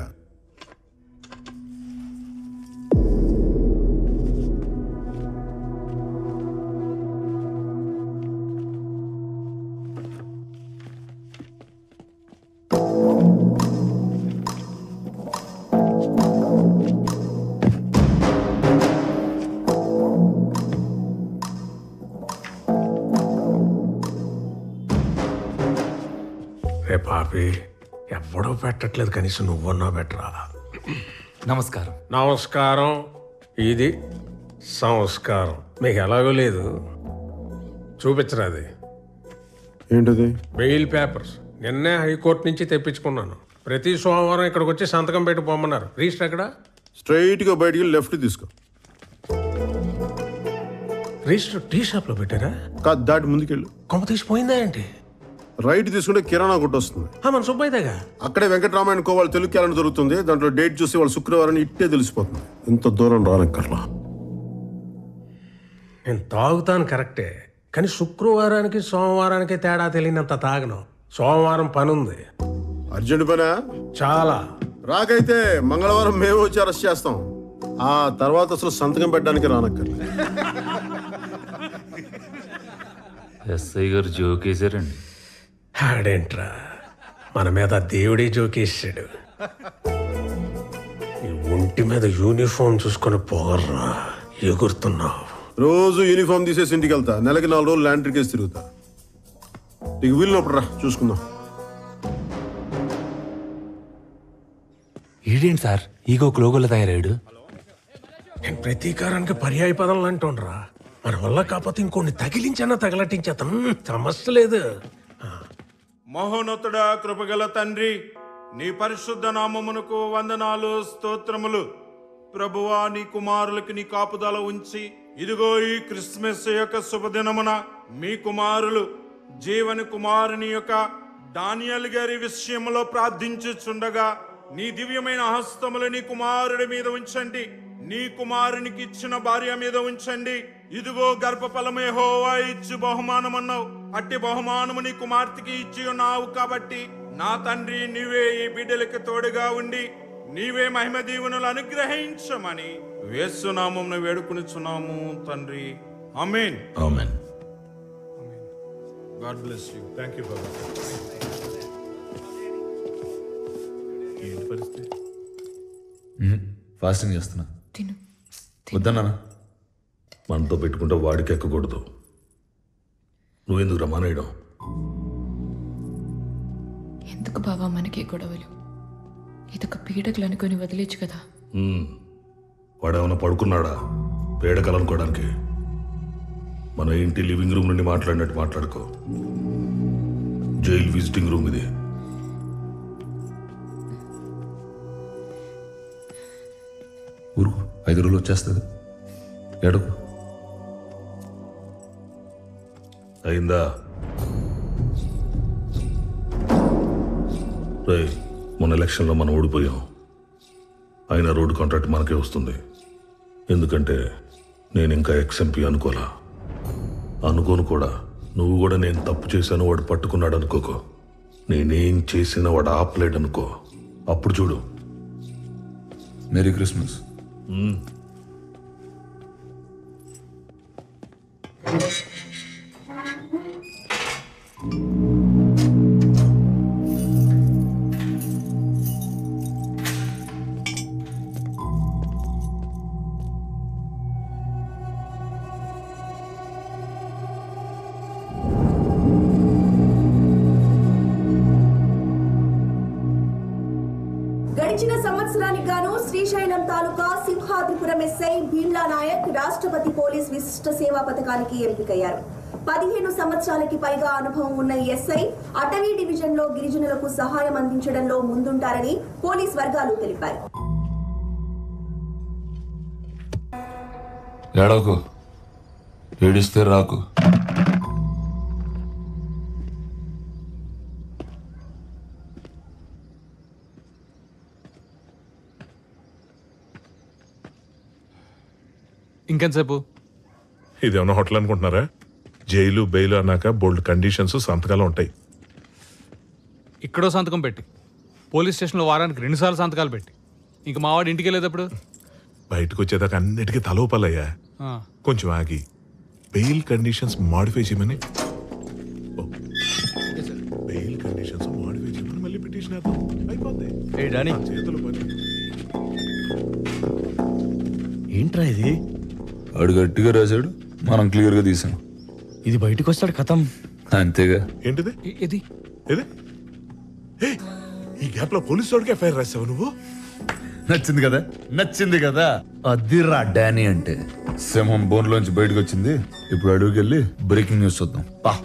రే పాపి, ఎవడో పెట్టట్లేదు, కనీసం నువ్వన్నా పెట్టరా. నమస్కారం. నమస్కారం. ఇది సంస్కారం. మీకు ఎలాగో లేదు, చూపించరా అది. ఏంటది? బెయిల్ పేపర్స్ నిన్నే హైకోర్టు నుంచి తెప్పించుకున్నాను. ప్రతి సోమవారం ఇక్కడికి వచ్చి సంతకం పెట్టి పోమన్నారు. రిజిస్టర్ ఎక్కడ? స్ట్రైట్ గా బయటికి లెఫ్ట్ తీసుకో. రిజిస్టర్ టీ షాప్ లో పెట్టారా? కాదు, దాటి ముందుకెళ్ళు. కొమ్మ తీసిపోయిందా ఏంటి? రైట్ తీసుకుంటే కిరాణా కొట్టు వస్తుంది. మన సుబ్బయ్యగా అక్కడే వెంకటరామాయణ కో వాళ్ళు తెలుగు క్యాలెండర్ దొరుకుతుంది. దాంట్లో డేట్ చూసి వాళ్ళు శుక్రవారం ఇట్టే తెలిసిపోతుంది. ఇంత దూరం రానక్కర్లా. నేను తాగుతాను కరెక్టే, కానీ శుక్రవారానికి సోమవారానికి తేడా తెలియనంత తాగను. సోమవారం పని ఉంది. అర్జెంట్ పనా? చాలా. రాకైతే మంగళవారం మేము వచ్చి అరెస్ట్ చేస్తాం. ఆ తర్వాత అసలు సంతకం పెట్టడానికి రానక్కర్లా. ఎస్ఐ గారు జోకేశారండి. ఆడేంట్రా, మన మీద దేవుడే జోకేసాడు. ఈ ఒంటి మీద యూనిఫామ్ చూసుకొని పోగర్రా, ఎగురుతున్నావు. రోజు యూనిఫామ్ తీసేసి ఇంటికి వెళ్తా. నెలకి 4 రోజులు ల్యాండ్ కేసు తిరుగుతా. నీకు వీలునప్పుడు రా, చూసుకుందాం. ఈడేంటి సార్ ఈగో క్లోగోలో తయారాడు? నేను ప్రతీకారానికి పర్యాయ పదం అంటుండ్రా. మన వల్ల కాకపోతే ఇంకొన్ని తగిలించన్నా తగలటించేద్దాం, సమస్య లేదు. మహోన్నతుడా, కృపగల తండ్రి, నీ పరిశుద్ధ నామమునకు వందనాలు, స్తోత్రములు. ప్రభువా, నీ కుమారులకి నీ కాపుదల ఉంచి, ఇదిగో ఈ క్రిస్మస్ యొక్క శుభదినమున మీ కుమారులు జీవని కుమారుని యొక్క డానియల్ గారి విషయంలో ప్రార్థించుచుండగా నీ దివ్యమైన హస్తములు నీ కుమారుడి మీద ఉంచండి. నీ కుమారునికి ఇచ్చిన భార్య మీద ఉంచండి. ఇదిగో గర్భఫలము యెహోవా ఇచ్చి బహుమానమన్నావు. అట్టి బహుమానము నీ కుమార్తెకి ఇచ్చి ఉన్నావు కాబట్టి నా తండ్రి, నీవే ఈ బిడ్డలకు తోడుగా ఉండి నీవే మహిమ దీవెనలు అనుగ్రహించమని యేసు నామమున వేడుకొనుచున్నాము తండ్రి. Amen. Amen. God bless you. Thank you బాబా. ఏంటి పరిస్థితి? ఫాస్టింగ్ చేస్తున్నా. తిను. వద్దన్నా. మనతో పెట్టుకుంటే వాడికి ఎక్కకూడదు. నువ్వెందుకు రమానేయడం? ఎందుకు బావా మనకి గొడవలు? ఇదొక పీడకలు అనుకొని వదిలేచ్చు కదా. వాడేమన్నా పడుకున్నాడా పేడకలు అనుకోవడానికి? మన ఇంటి లివింగ్ రూమ్ నుండి మాట్లాడినట్టు మాట్లాడుకో. జైలు విజిటింగ్ రూమ్ ఇది. ఊరుకు, 5 రోజులు వచ్చేస్తుంది. ఎడుకు అయిందా? రే, మొన్న ఎలక్షన్లో మనం ఓడిపోయాం. అయినా రోడ్డు కాంట్రాక్ట్ మనకే వస్తుంది. ఎందుకంటే నేను ఇంకా ఎక్స్ఎంపీ అనుకోను కూడా. నువ్వు కూడా నేను తప్పు చేశాను వాడు పట్టుకున్నాడు అనుకోకో. నేనేం చేసినా వాడు ఆపలేడు అనుకో. అప్పుడు చూడు. Merry Christmas. గడిచిన సంవత్సరానికి గాను శ్రీశైలం తాలూకా సింహాద్రిపురం ఎస్ఐ భీమ్లా నాయక్ రాష్ట్రపతి పోలీస్ విశిష్ట సేవా పథకానికి ఎంపికయ్యారు. 15 సంవత్సరాలకి పైగా అనుభవం ఉన్న ఎస్ఐ అటవీ డివిజన్ లో గిరిజనులకు సహాయం అందించడంలో ముందుంటారని పోలీస్ వర్గాలు తెలిపారు. ఏడవకు, ఏడిస్తే రాకు. ఇంకెంతసేపు? ఇదేమన్నా హోటల్ అనుకుంటున్నారా? జైలు బెయిల్ అన్నాక బోల్డ్ కండిషన్స్ సంతకాలు ఉంటాయి. ఇక్కడో సంతకం పెట్టి, పోలీస్ స్టేషన్లో వారానికి 2 సార్లు సంతకాలు పెట్టి, ఇంక మావాడు ఇంటికి వెళ్ళేటప్పుడు బయటకు వచ్చేదాకా అన్నిటికీ తలోపాలయ్యా. కొంచెం ఆగి బెయిల్ కండిషన్స్ మాడిఫై చేయమని బెయిల్ కండిషన్స్ మాడిఫై చేయమని మళ్ళీ పిటిషన్ అయిపోతాయి. చేతులు పని. ఏంట్రా ఇది? వాడు గట్టిగా రాశాడు, మనం క్లియర్గా తీసాం. ఇది బయటకు వస్తాడు కథం. అంతేగా. ఏంటిది? ఇది ఈ గ్యాప్ లో పోలీసు వాడికి ఎఫ్ఐఆర్ రాసావు నువ్వు? నచ్చింది కదా. అదిరా డానీ అంటే. సింహం బోన్లోంచి బయటకు వచ్చింది. ఇప్పుడు అడుగుకి వెళ్ళి బ్రేకింగ్ న్యూస్ చూద్దాం. పా.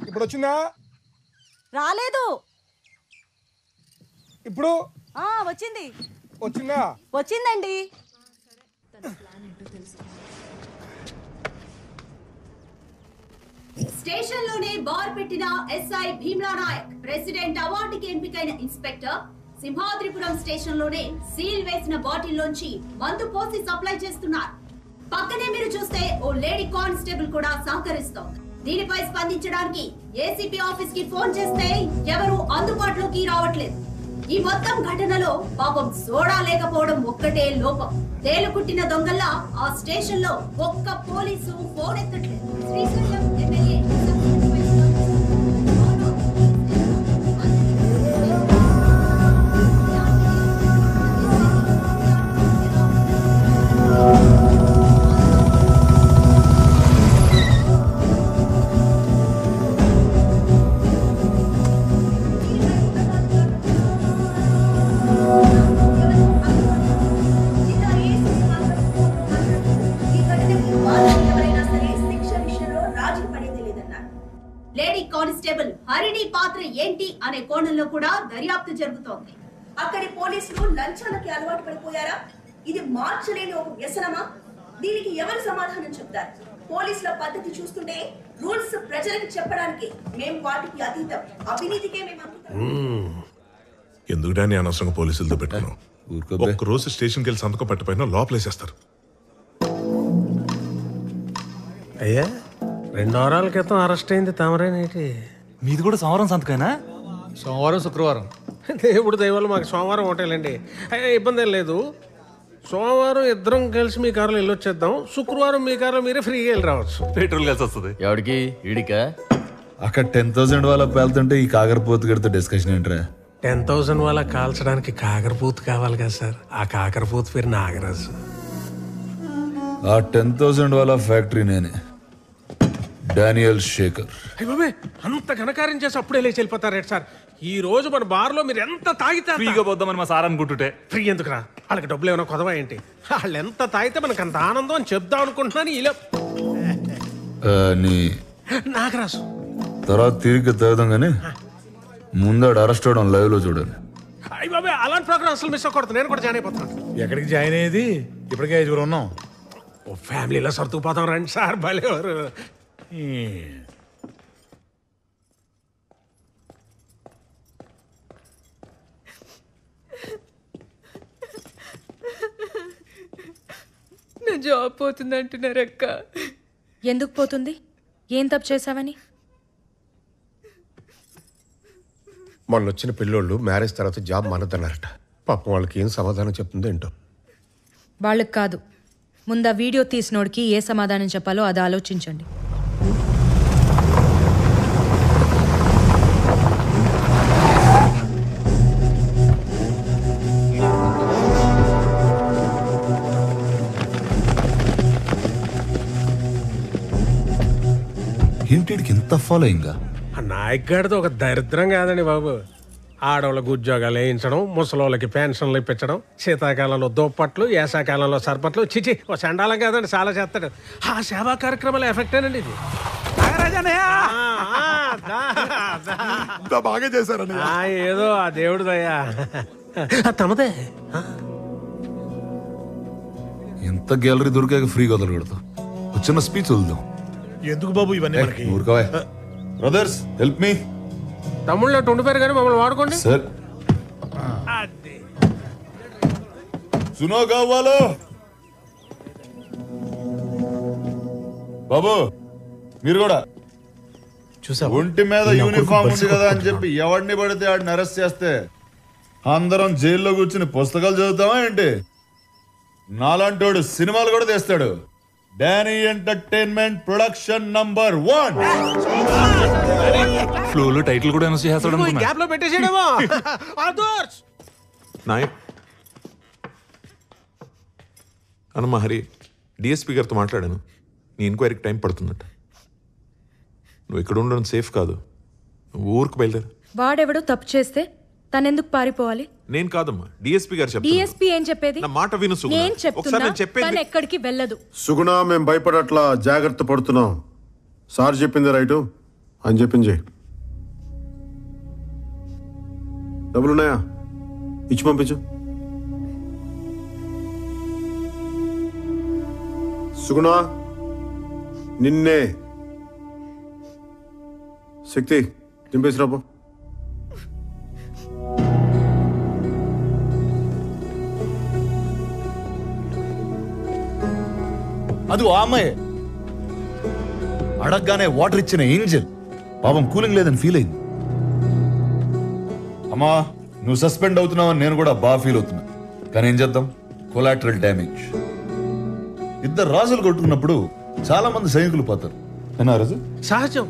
ఇప్పుడు వచ్చిందా? రాలేదు. ఇప్పుడు వచ్చింది. వచ్చిందా? వచ్చిందండి. స్టేషన్ లోనే బార్ పెట్టిన ఎస్ఐ భీమ్లా నాయక్ ప్రెసిడెంట్ అవార్డుకి ఎంపికైన ఇన్స్పెక్టర్ సింహాద్రిపురం స్టేషన్ లోనే సీల్ వేసిన బాటిల్ లోంచి మందు పోసి సప్లై చేస్తున్నారు. పక్కనే మీరు చూస్తే ఓ లేడీ కానిస్టేబుల్ కూడా సహకరిస్తోంది. దీనిపై స్పందించడానికి ఏసీపీ ఆఫీస్ కి ఫోన్ చేస్తే ఎవరు అందుబాటులోకి రావట్లేదు. ఈ మొత్తం ఘటనలో పాపం సోడా లేకపోవడం ఒక్కటే లోపం. తేలుకుట్టిన దొంగల్లా ఆ స్టేషన్ లో ఒక్క పోలీసు ఫోన్ ఎత్తట్లేదు. Srisailam MLA lady constable Harini పాత్ర ఏంటి అనే కోణంలో కూడా దర్యాప్తు జరుగుతోంది. అక్కడి పోలీసులు లంచాలకి అలవాటు పడిపోయారా? ఇది మార్చలేని ఒక వ్యసనమా? దీనికి ఎవరు సమాధానం చెప్తారు? పోలీసుల పద్ధతి చూస్తుంటే రూల్స్ ప్రజలకు చెప్పడానికి మేము వాటికి అతీతం, అవినీతికే మేము ఎందుకు డాని అనవసరంగా పోలీసులతో పెట్టుకున్నాం? ఒక్క రోజు స్టేషన్కి వెళ్ళి సంతకం పెట్టపోయినా లోపలేసేస్తారు. అయ్యా 2 వారాల క్రితం అరెస్ట్ అయింది తమరేనేటి? మీది కూడా సోమవారం సంతకైనా? సోమవారం శుక్రవారం. దేవుడు దయవల్ల మాకు సోమవారం హోటలండి. అయినా ఇబ్బంది ఏం లేదు. సోమవారం ఇద్దరం కలిసి మీ కారులో వెళ్ళొచ్చేద్దాం. శుక్రవారం మీ కారులో మీరే ఫ్రీగా వెళ్ళి రావచ్చు. పెట్రోల్ కలిసి వస్తుంది. ఎవరికి? ఈడికా? అక్కడ 10,000 వాళ్ళ పేలుతుంటే ఈ కాకరపోతు గడితో డిస్కషన్ ఏంట్రా? 10,000 వాళ్ళ కాల్చడానికి కాకరపూత కావాలి కదా సార్. ఆ కాకరపూత పేరు నాగరాజు. ఆ 10,000 వాళ్ళ ఫ్యాక్టరీ నేనే, డానియల్ శేఖర్. అయ్య బాబే, అంత ఘనకార్యం చేసి అప్పుడే లేచి వెళ్ళిపోతారేంటి సార్? ఈ రోజు మన బార్లో మీరు ఎంత తాగితే ఫ్రీగా పోద్దామని మా సార్ అనుకుంటుంటే. ఫ్రీ ఎందుకురా? వాళ్ళకి డబ్బులు ఏమైనా కొదవా ఏంటి? వాళ్ళు ఎంత తాగితే మనకు అంత ఆనందం అని చెప్దాం అనుకుంటున్నాను. ఇలా నీ నాగరాజు తర్వాత తిరిగి తాగుదాం కానీ ముందాడు అరెస్ట్ అవడం లైవ్ లో చూడాలి. అయ్య బాబే, అలాంటి ప్రోగ్రామ్ అసలు మిస్ అవ్వకూడదు. నేను కూడా జాయిన్ అయిపోతాను. ఎక్కడికి జాయిన్ అయ్యేది? ఇప్పటికే 5 ఉన్నాం. ఓ ఫ్యామిలీలో సర్దుకుపోతాం రండి సార్. భలేవారు. నా జాబ్ పోతుంది అంటున్నారు అక్క. ఎందుకు పోతుంది? ఏం తప్పు చేశావని? మొన్న వచ్చిన పిల్లోళ్ళు మ్యారేజ్ తర్వాత జాబ్ మానద్దన్నారట. పాపం వాళ్ళకి ఏం సమాధానం చెప్తుందో ఏంటో. వాళ్ళకి కాదు, ముందు ఆ వీడియో తీసినోడికి ఏ సమాధానం చెప్పాలో అది ఆలోచించండి. ఏంటికి ఇంత ఫాలోయింగ్? ఆ నాయక్ గారితో ఒక దరిద్రం కాదండి బాబు. ఆడవాళ్ళకు ఉద్యోగాలు వేయించడం, ముసలోళ్ళకి పెన్షన్లు ఇప్పించడం, శీతాకాలంలో దుప్పట్లు, వేసాకాలంలో సర్పట్లు. చిచి, ఓ చండాలం కాదండి, చాలా చేస్తాడు. ఆ సేవా కార్యక్రమాల ఎఫెక్టేనండి ఇది. బాగా చేశారండి. ఏదో ఆ దేవుడు దయ్యా. తమదే ఎంత గ్యాలరీ దొరికాక ఫ్రీగా వదలకూడదు. ఒక చిన్న స్పీచ్ వదులుదాం. ఎందుకు బాబు ఇవన్నీ మనకి? Brothers help me. తమ్ముళ్ళు ఉండిపోయారు కానీ మమ్మల్ని వాడుకోండి సార్. సునో కావాలో బాబు, మీరు కూడా చూసా. ఒంటి మీద యూనిఫామ్ ఉంది కదా అని చెప్పి ఎవడిని పడితే ఆడిని అరెస్ట్ చేస్తే అందరం జైల్లో కూర్చుని పుస్తకాలు చదువుతామా ఏంటి? నాలాంటోడు సినిమాలు కూడా తీస్తాడు. Danny entertainment production number 1. ఫ్లోలో టైటిల్ కూడా అనౌన్స్ చేస్తాడు అనుకున్నా. గ్యాప్ లో పెట్టేసేయడమో. నాయక్ అనమ్మా హరి, డిఎస్పీ గారితో మాట్లాడాను. నీ ఎంక్వైరీకి టైం పడుతుందట. నువ్వు ఇక్కడ ఉండడం సేఫ్ కాదు. నువ్వు ఊరికి బయలుదేరు. వాడెవడో తప్పు చేస్తే తనెందుకు పారిపోవాలి? నేను కాదమ్మా, డిఎస్పీ గారు చెప్తారు. డిఎస్పీ ఏం చెప్పేది? నా మాట విను సుగుణ. నేను ఒకసారి చెప్తున్నా, నేను చెప్పేది తను ఎక్కడికి వెళ్ళదు. సుగుణ, మేము భయపడట్లా, జాగ్రత్త పడుతున్నాం. సార్ చెప్పింది రైటు అని చెప్పింది. డబ్బులున్నాయా? ఇచ్చి పంపించు. సుగుణ, నిన్నే. శక్తి దింపేసి రాబో. అది ఆ అమ్మాయి అడగగానే వాటర్ ఇచ్చిన ఏంజల్ పాపం కూలింగ్ లేదని ఫీల్ అయింది. అమ్మా, నువ్వు సస్పెండ్ అవుతున్నావని నేను కూడా బాగా ఫీల్ అవుతున్నా. కానీ ఏం చేద్దాం, కొలాటరల్ డ్యామేజ్. ఇద్దరు రాజులు కొట్టుకున్నప్పుడు చాలా మంది సైనికులు పోతారు. ఏనా రాజు? సహజం.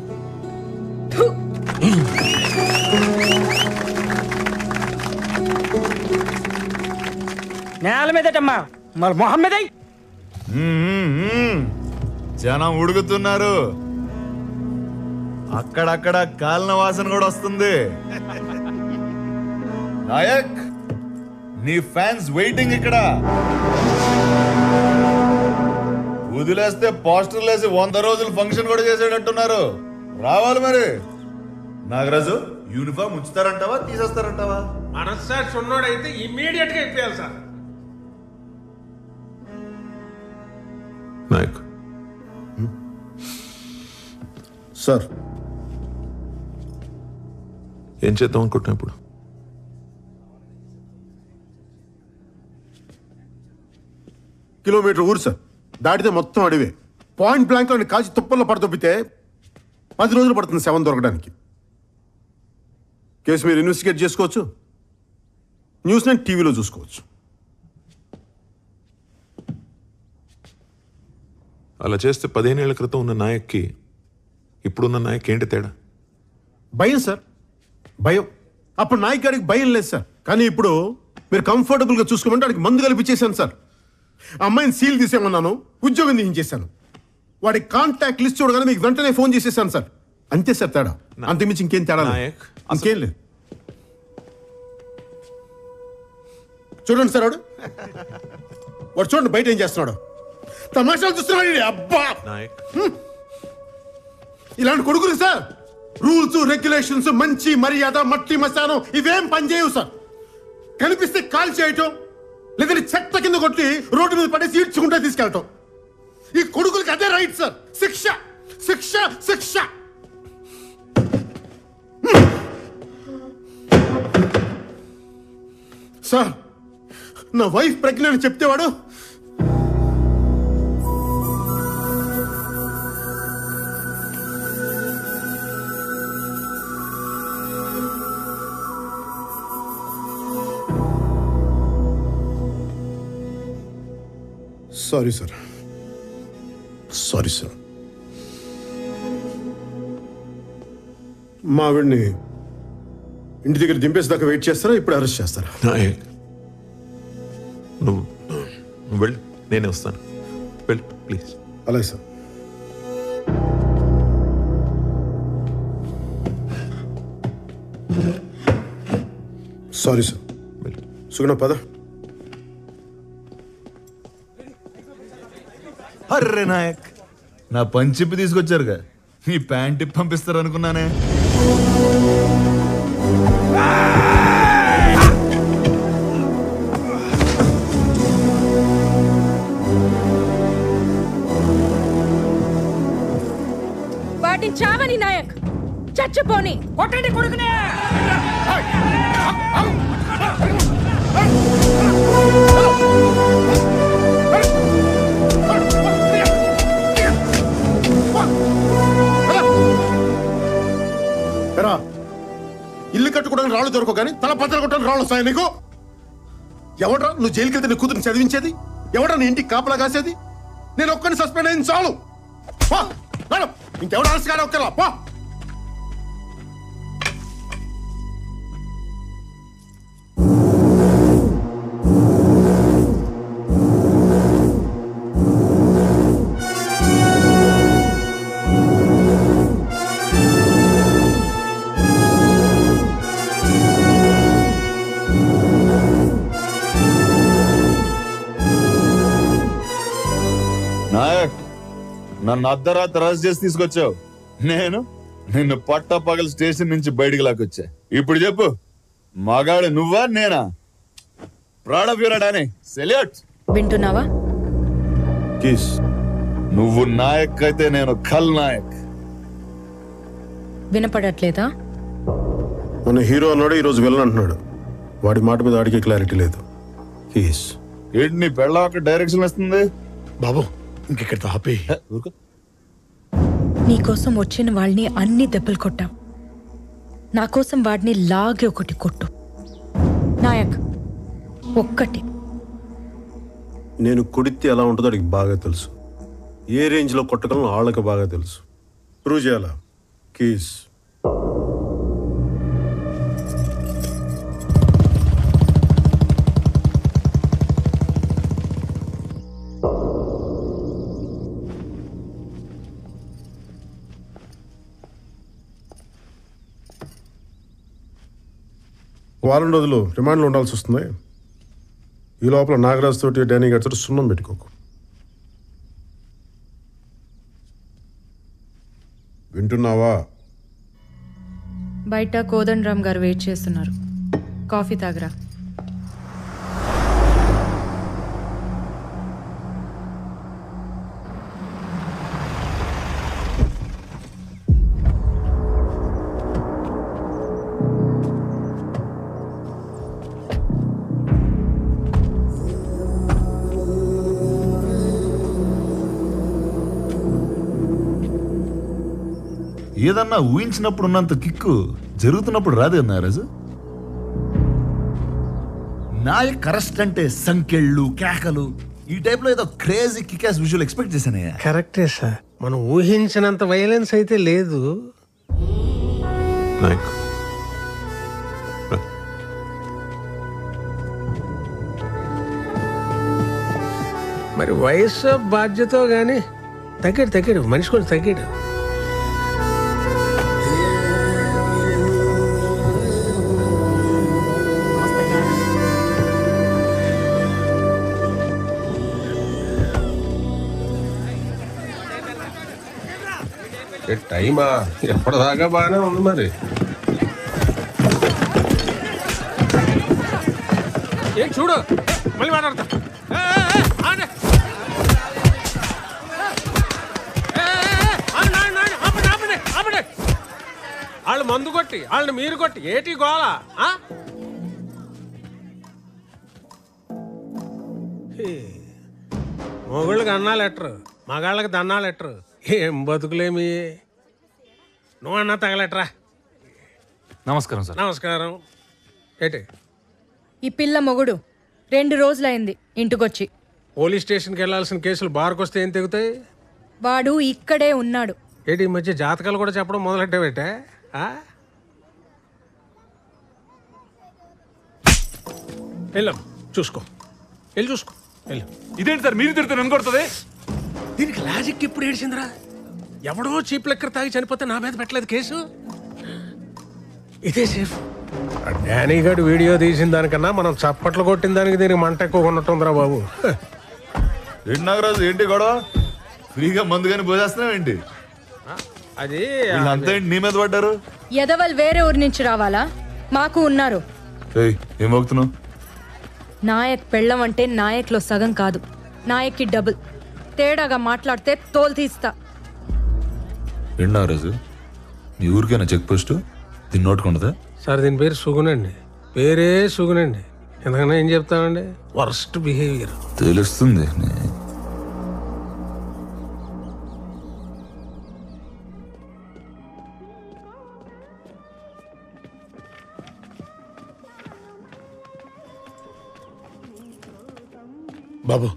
నేల మీదటమ్మా, మరి మొహం మీద జనం ఉడుకుతున్నారు. అక్కడక్కడ కాలిన వాసన కూడా వస్తుంది. నాయక్, నీ ఫ్యాన్స్ వెయిటింగ్ ఇక్కడ. వదిలేస్తే పోస్టర్లు వేసి 100 రోజులు ఫంక్షన్ కూడా చేసేటట్టున్నారు. రావాలి మరి. నాగరాజు, యూనిఫామ్ ఉంచుతారంటావా తీసేస్తారంటావా? మనస్సాక్షి ఉన్నోడైతే ఇమ్మీడియట్ గా ఇప్పేయాలి సార్. నాయక్ సార్, ఏం చేద్దాం అనుకుంటున్నా ఇప్పుడు? కిలోమీటర్ ఊరు సార్, దాటితే మొత్తం అడివే. పాయింట్ బ్లాంక్ లో కాల్చి తుప్పల్లో పడదొబ్బితే 10 రోజులు పడుతుంది శవం దొరకడానికి. కేసు మీరు ఇన్వెస్టిగేట్ చేసుకోవచ్చు, న్యూస్ నేను టీవీలో చూసుకోవచ్చు. అలా చేస్తే 15 ఏళ్ల క్రితం ఉన్న నాయక్కి ఇప్పుడున్న నాయక్ ఏంటి తేడా? భయం సార్, భయం. అప్పుడు నాయక్ గారికి భయం లేదు సార్. కానీ ఇప్పుడు మీరు కంఫర్టబుల్గా చూసుకోమంటే వాడికి మందు కల్పించేశాను సార్. ఆ అమ్మాయిని సీల్ తీసేమన్నాను, ఉద్యోగం తీయించేశాను. వాడి కాంటాక్ట్ లిస్ట్ చూడగానే మీకు వెంటనే ఫోన్ చేసేసాను సార్. అంతే సార్ తేడా, అంతకుమించి ఇంకేం తేడా లేదు. ఇంకేం లేదు. చూడండి సార్ వాడు చూడండి బయట ఏం చేస్తున్నాడు. తమాషాలు చూస్తున్నాడు. అబ్బా ఇలాంటి కొడుకులు సార్ రూల్స్ రెగ్యులేషన్స్ మంచి మర్యాద మట్టి మశానం ఇవేం పనిచేయవు సార్. కనిపిస్తే కాల్ చేయటం లేదంటే చెత్త కింద కొట్టి రోడ్డు మీద పడేసి ఈడ్చుకుంటే తీసుకెళ్ళటం. ఈ కొడుకులకి అదే రైట్ సార్. శిక్ష శిక్ష శిక్ష. సార్ నా వైఫ్ ప్రెగ్నెంట్ చెప్తే వాడు సారీ సార్ మా ఆవిడ్ని ఇంటి దగ్గర దింపేసేదాకా వెయిట్ చేస్తారా, ఇప్పుడు అరెస్ట్ చేస్తారా? నువ్వు వెళ్ళు, నేనే వస్తాను. వెళ్ళు ప్లీజ్. అలాగే సార్. Sorry sir. సుగుణ పద. అర్రే నాయక్, నా పంచిప్పి తీసుకొచ్చారుగా, మీ ప్యాంట్ ఇప్పి పంపిస్తారు అనుకున్నానే. వాటిని చావని నాయక్, చచ్చిపోని కొట్టండి కొడుకునే. ఇల్లు కట్టుకోవడానికి రాళ్ళు దొరకవు కానీ తల పత్ర కొట్టడానికి రాళ్ళు వస్తాయి నీకు. ఎవడ్రా నువ్వు జైలుకి వెళ్తే నీ కూతురు చదివించేది? ఎవడ్రా నీ ఇంటికి కాపలా కాసేది? నేను ఒక్కరిని సస్పెండ్ అయింది చాలు. ఇంకెవడు అరెస్ట్ కానీ ఒక్కలా పో. నాయక్, నన్ను అర్ధరాత్రి అరెస్ట్ చేసి తీసుకొచ్చావు. నేను నిన్ను పట్టపగల స్టేషన్ నుంచి బయటికి లాక్కొచ్చా. ఇప్పుడు చెప్పు, మగాడు నువ్వా నేనా? ప్రాణప్యూరాడానే సెల్యూట్. వింటున్నావా? నువ్వు నాయక్ అయితే నేను ఖల్ నాయక్. వినపడట్లేదా? మన హీరో అన్నాడు, ఈరోజు విలన్ అంటున్నాడు. వాడి మాట మీద వాడికి క్లారిటీ లేదు. ఏంటి నీ పెళ్ళాక డైరెక్షన్ వస్తుంది బాబు? ఇంకెక్కడ ఆపి. నీకోసం వచ్చిన వాళ్ళని అన్ని దెబ్బలు కొట్టాం. నా కోసం వాడిని లాగే ఒకటి కొట్టు నాయక్, ఒక్కటి. నేను కొడితే ఎలా ఉంటుందో వాడికి బాగా తెలుసు. ఏ రేంజ్లో కొట్టగలను వాళ్ళకి బాగా తెలుసు. ప్రూవ్ చేయాలా? కీస్. వారం రోజులు రిమాండ్లో ఉండాల్సి వస్తుంది. ఈ లోపల నాగరాజ్ తోటి డానీ గారి తోటి సున్నం పెట్టుకోకు. వింటున్నావా? బయట కోదండరామ్ గారు వెయిట్ చేస్తున్నారు. కాఫీ తాగరా. ఏదన్నా ఊహించినప్పుడు ఉన్నంత కిక్కు జరుగుతున్నప్పుడు రాదు కదా రాజు. నాయక్ అరెస్ట్ అంటే సంకెళ్ళు కేకలు ఈ టైప్ లో ఏదో క్రేజీ కికాస్ విజువల్ ఎక్స్పెక్ట్ చేశానయ్యా. కరెక్టే సార్, మనం ఊహించినంత వైలెన్స్ అయితే లేదు. నాయక్ మరి వయసు బాధ్యత కానీ తగ్గాడు మనిషి కొంచెం తగ్గాడు. టైమా ఎప్పటిదాకా బాగానే ఉంది మరి. ఏం చూడు మళ్ళీ మాట్లాడతా. వాళ్ళు మందు కొట్టి వాళ్ళని మీరు కొట్టి ఏటి గోళ. మొగుళ్ళకి అన్నా లెటరు, మగాళ్ళకి దన్నా లెటరు. ఏం బతుకులేమి. నువ్వన్నా తగలెట్రా. నమస్కారం సార్. నమస్కారం. ఏటి ఈ పిల్ల మొగుడు 2 రోజులైంది ఇంటికొచ్చి. పోలీస్ స్టేషన్కి వెళ్ళాల్సిన కేసులు బార్కు వస్తే ఏం తెగుతాయి? వాడు ఇక్కడే ఉన్నాడు. ఏంటి ఈ మధ్య జాతకాలు కూడా చెప్పడం మొదలెట్టావేటే? వెళ్ళాం చూసుకో, వెళ్ళి చూసుకో వెళ్ళు. ఇదేంటి సార్ మీరు తిడితే నన్ను కొడుతుంది? దీనికి లాజిక్ ఎప్పుడు ఏడిచిందిరా? ఎవడో చీప్ లెక్కర్ తాగి చనిపోతే నా మీద పెట్టలేదు కేసు. ఇదే సేఫ్. డానీ గారు వీడియో తీసిన దానికన్నా మనం చప్పట్లు కొట్టిన దానికి దీనికి మంట ఎక్కువ ఉన్నట్టుందిరా బాబు. ఏంటి నాగరాజు, ఏంటి గొడవ? ఫ్రీగా మందు కానీ పోసేస్తున్నావు ఏంటి? అది అంతా ఏంటి నీ మీద పడ్డారు? ఎదవల్ వేరే ఊరి నుంచి రావాలా? మాకు ఉన్నారు. ఏం మోగుతున్నావు? నాయక్ పెళ్ళం అంటే నాయక్లో సగం కాదు, నాయక్కి డబుల్. తేడాగా మాట్లాడితే తోలు తీస్తా. ఏంటి నాగరాజు, మీ ఊరికైనా చెక్ పోస్ట్ దీన్ని నోటుకుండదా? సార్ దీని పేరు సుగునండి. పేరే సుగునండి. ఎందుకన్నా ఏం చెప్తామండి, వర్స్ట్ బిహేవియర్. తెలుస్తుంది. బాబు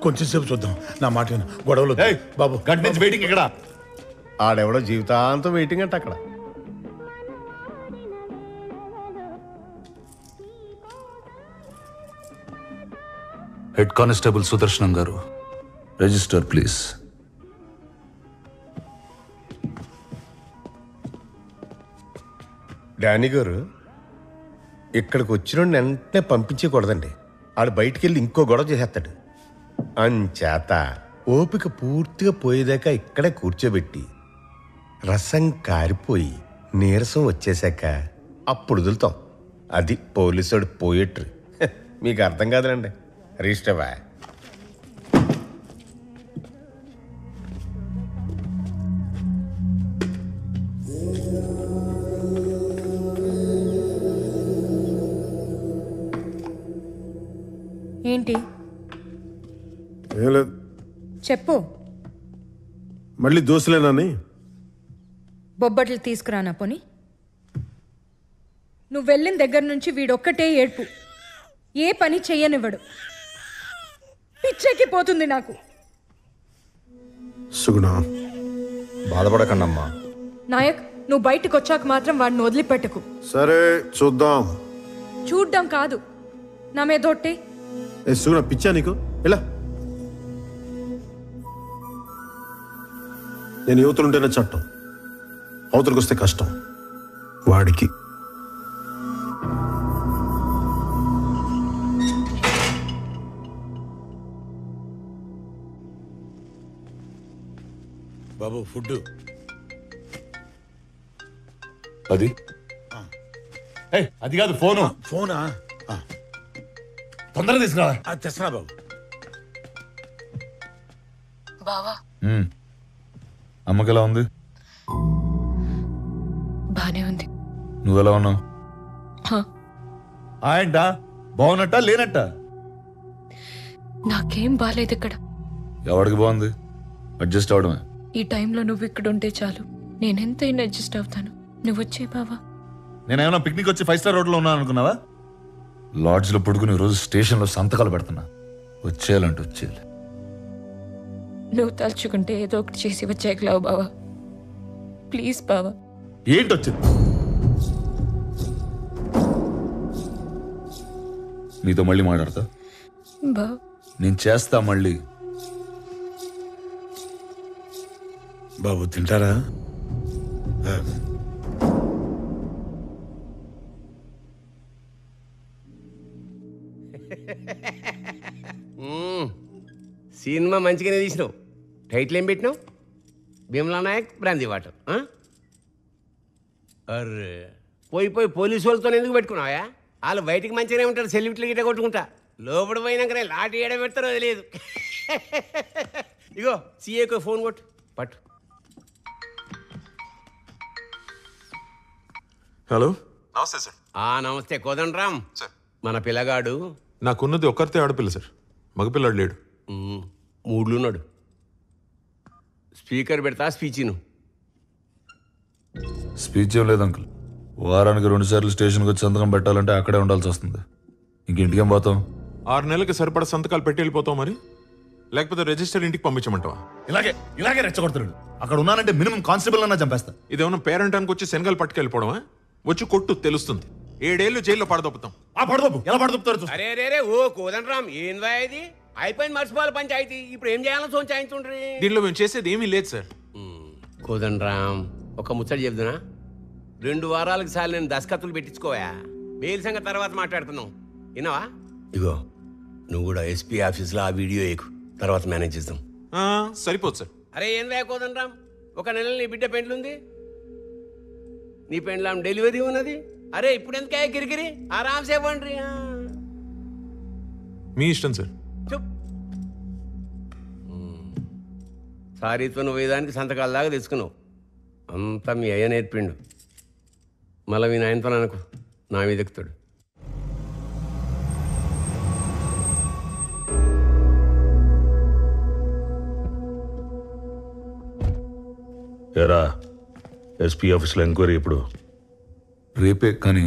కొంచెం సేపు చూద్దాం, నా మాట విను. గొడవలు బాబు. గంట నుంచి వెయిటింగ్ ఇక్కడ. ఆడెవడో జీవితాంతం వెయిటింగ్ అంటే అక్కడ. హెడ్ కానిస్టేబుల్ సుదర్శనం గారు, రిజిస్టర్ ప్లీజ్. డానీ గారు, ఇక్కడికి వచ్చిన వెంటనే పంపించకూడదండి. ఆడు బయటికి వెళ్ళి ఇంకో గొడవ చేసేస్తాడు. అంచేత ఓపిక పూర్తిగా పోయేదాకా ఇక్కడే కూర్చోబెట్టి రసం కారిపోయి నీరసం వచ్చేసాక అప్పుడు వదులుతాం. అది పోలీసుడు పోయేట్రు. మీకు అర్థం కాదులండి. రిజిస్టర్వా? ఏంటి ఏం లేదు. చెప్పు. మళ్ళీ దోశలేనని బొబ్బట్లు తీసుకురానా పోని? నువ్వు వెళ్ళిన దగ్గర నుంచి వీడొక్కటే ఏడ్పు. ఏ పని చెయ్యనివ్వడు. పిచ్చెక్కి పోతుంది నాకు. సుగుణ, బాధపడకండమ్మా. నాయక్, నువ్వు బయటకు వచ్చాక మాత్రం వాడిని వదిలిపెట్టకు. సరే చూద్దాం. చూడ్డం కాదు, నా మీదొట్టే. సుగుణ, పిచ్చా నీకు? ఇలా నేను యువతులుంటేనే చట్టం, అవతలకు వస్తే కష్టం. వాడికి బాబు ఫుడ్ అది అది కాదు, ఫోను. ఫోనా? తొందరగా తీసుకురా. తెస్తున్నా బాబు. బావా, అమ్మకి ఎలా ఉంది? బానే ఉంది. నువ్వెలా ఉన్నావు? ఏంటా బాగున్నట్ట లేనట్ట? నాకేం బాలేదు ఇక్కడ. ఎవడికి బాగుంది? అడ్జస్ట్ అవడమే. ఈ టైంలో నువ్వు ఇక్కడ ఉంటే చాలు, నేనెంతైనా అడ్జస్ట్ అవుతాను. నువ్వు వచ్చే బావా. నేనేమన్నా పిక్నిక్ వచ్చి 5 స్టార్ హోటల్లో ఉన్నాను అనుకున్నావా? లాడ్జ్లో పడుకుని రోజు స్టేషన్లో సంతకాలు పెడుతున్నా. వచ్చేయాలంటే వచ్చేయాలి. నువ్వు తలుచుకుంటే ఏదో ఒకటి చేసి వచ్చేయగలవు బావా. ప్లీజ్ బావా. ఏంటి వచ్చింది? నీతో మళ్ళీ మాట్లాడతా. బావా నేను చేస్తా మళ్ళీ. బాబు తింటారా? సినిమా మంచిగానే తీసినావు. టైటిల్ ఏం పెట్టినావు? Bheemla Nayak brandy water. అర్రే పోయి పోలీసు వాళ్ళతో ఎందుకు పెట్టుకున్నావా? వాళ్ళు బయటికి మంచిగానే ఉంటారు, సెల్యూట్లు గిట్ట కొట్టుకుంటా. లోపల పోయినాకనే లాఠీ ఏడ పెడతారో తెలియదు. ఇగో సీఏకు ఫోన్ కొట్టు పట్టు. హలో, నమస్తే సార్. నమస్తే కోదండరామ్. మన పిల్లగాడు నాకున్నది ఒక్కరితే ఆడపిల్ల సార్, మగపిల్లాడు లేడు. మూడ్లున్నాడు. స్పీకర్ పెడతా స్పీచ్ను. స్పీచ్ ఏం లేదు అంకుల్. వారానికి 2 సార్లు స్టేషన్కి వచ్చి సంతకం పెట్టాలంటే అక్కడే ఉండాల్సి వస్తుంది. ఇంటికేం పోతాం? 6 నెలలకి సరిపడా సంతకాలు పెట్టి వెళ్ళిపోతాం మరి, లేకపోతే రిజిస్టర్ ఇంటికి పంపించమంటావా? ఇలాగే రెచ్చగొడుతున్నాడు. అక్కడ ఉన్నానంటే మినిమం కానిస్టేబుల్ అన్నా చంపేస్తా. ఇదేమన్నా పేరెంటానికి వచ్చి శనగలు పట్టుకెళ్ళిపోవడమా? వచ్చి కొట్టు తెలుస్తుంది. 7 ఏళ్ళు జైల్లో పడదొప్పుతాం. ఎలా పడదొప్పుతారు? అరే రే ఓ కోదండరామ్, ఏందా ఇది? అయిపోయింది మర్చిపోవాలి పంచాయతీ. ఇప్పుడు ఏం చేయాలో సోంచాయించుండ్రి. దీనిలో మేము చేసేది ఏమీ లేదు సార్. కోదండరామ్, ఒక ముచ్చట చెప్తున్నా. 2 వారాలకు సార్లు నేను దస్కత్తులు పెట్టించుకోవా. బెయిల్ సంగతి తర్వాత మాట్లాడుతున్నావు, విన్నావా? ఇగో నువ్వు కూడా ఎస్పీ ఆఫీస్లో ఆ వీడియో ఎక్కు, తర్వాత మేనేజ్ చేద్దాం. సరిపోదు సార్. అరే ఏందా కోదండరామ్, 1 నెల నీ బిడ్డ పెండ్లుంది, నీ పెండ్లాం డెలివరీ ఉన్నది. అరే ఇప్పుడు ఎందుకే గిరిగిరి? ఆరామ్సే ఇవ్వండి. మీ ఇష్టం సార్. సారీతో నువ్వు వేదానికి సంతకాల దాకా తెచ్చుకున్నావు. అంతా మీ అయ్య నేర్పిండు. మళ్ళీ మీ నాయనతో అనుకో, నా మీద ఎక్కుతాడు. ఏరా, ఎస్పీ ఆఫీస్లో ఎంక్వైరీ ఎప్పుడు? రేపే, కానీ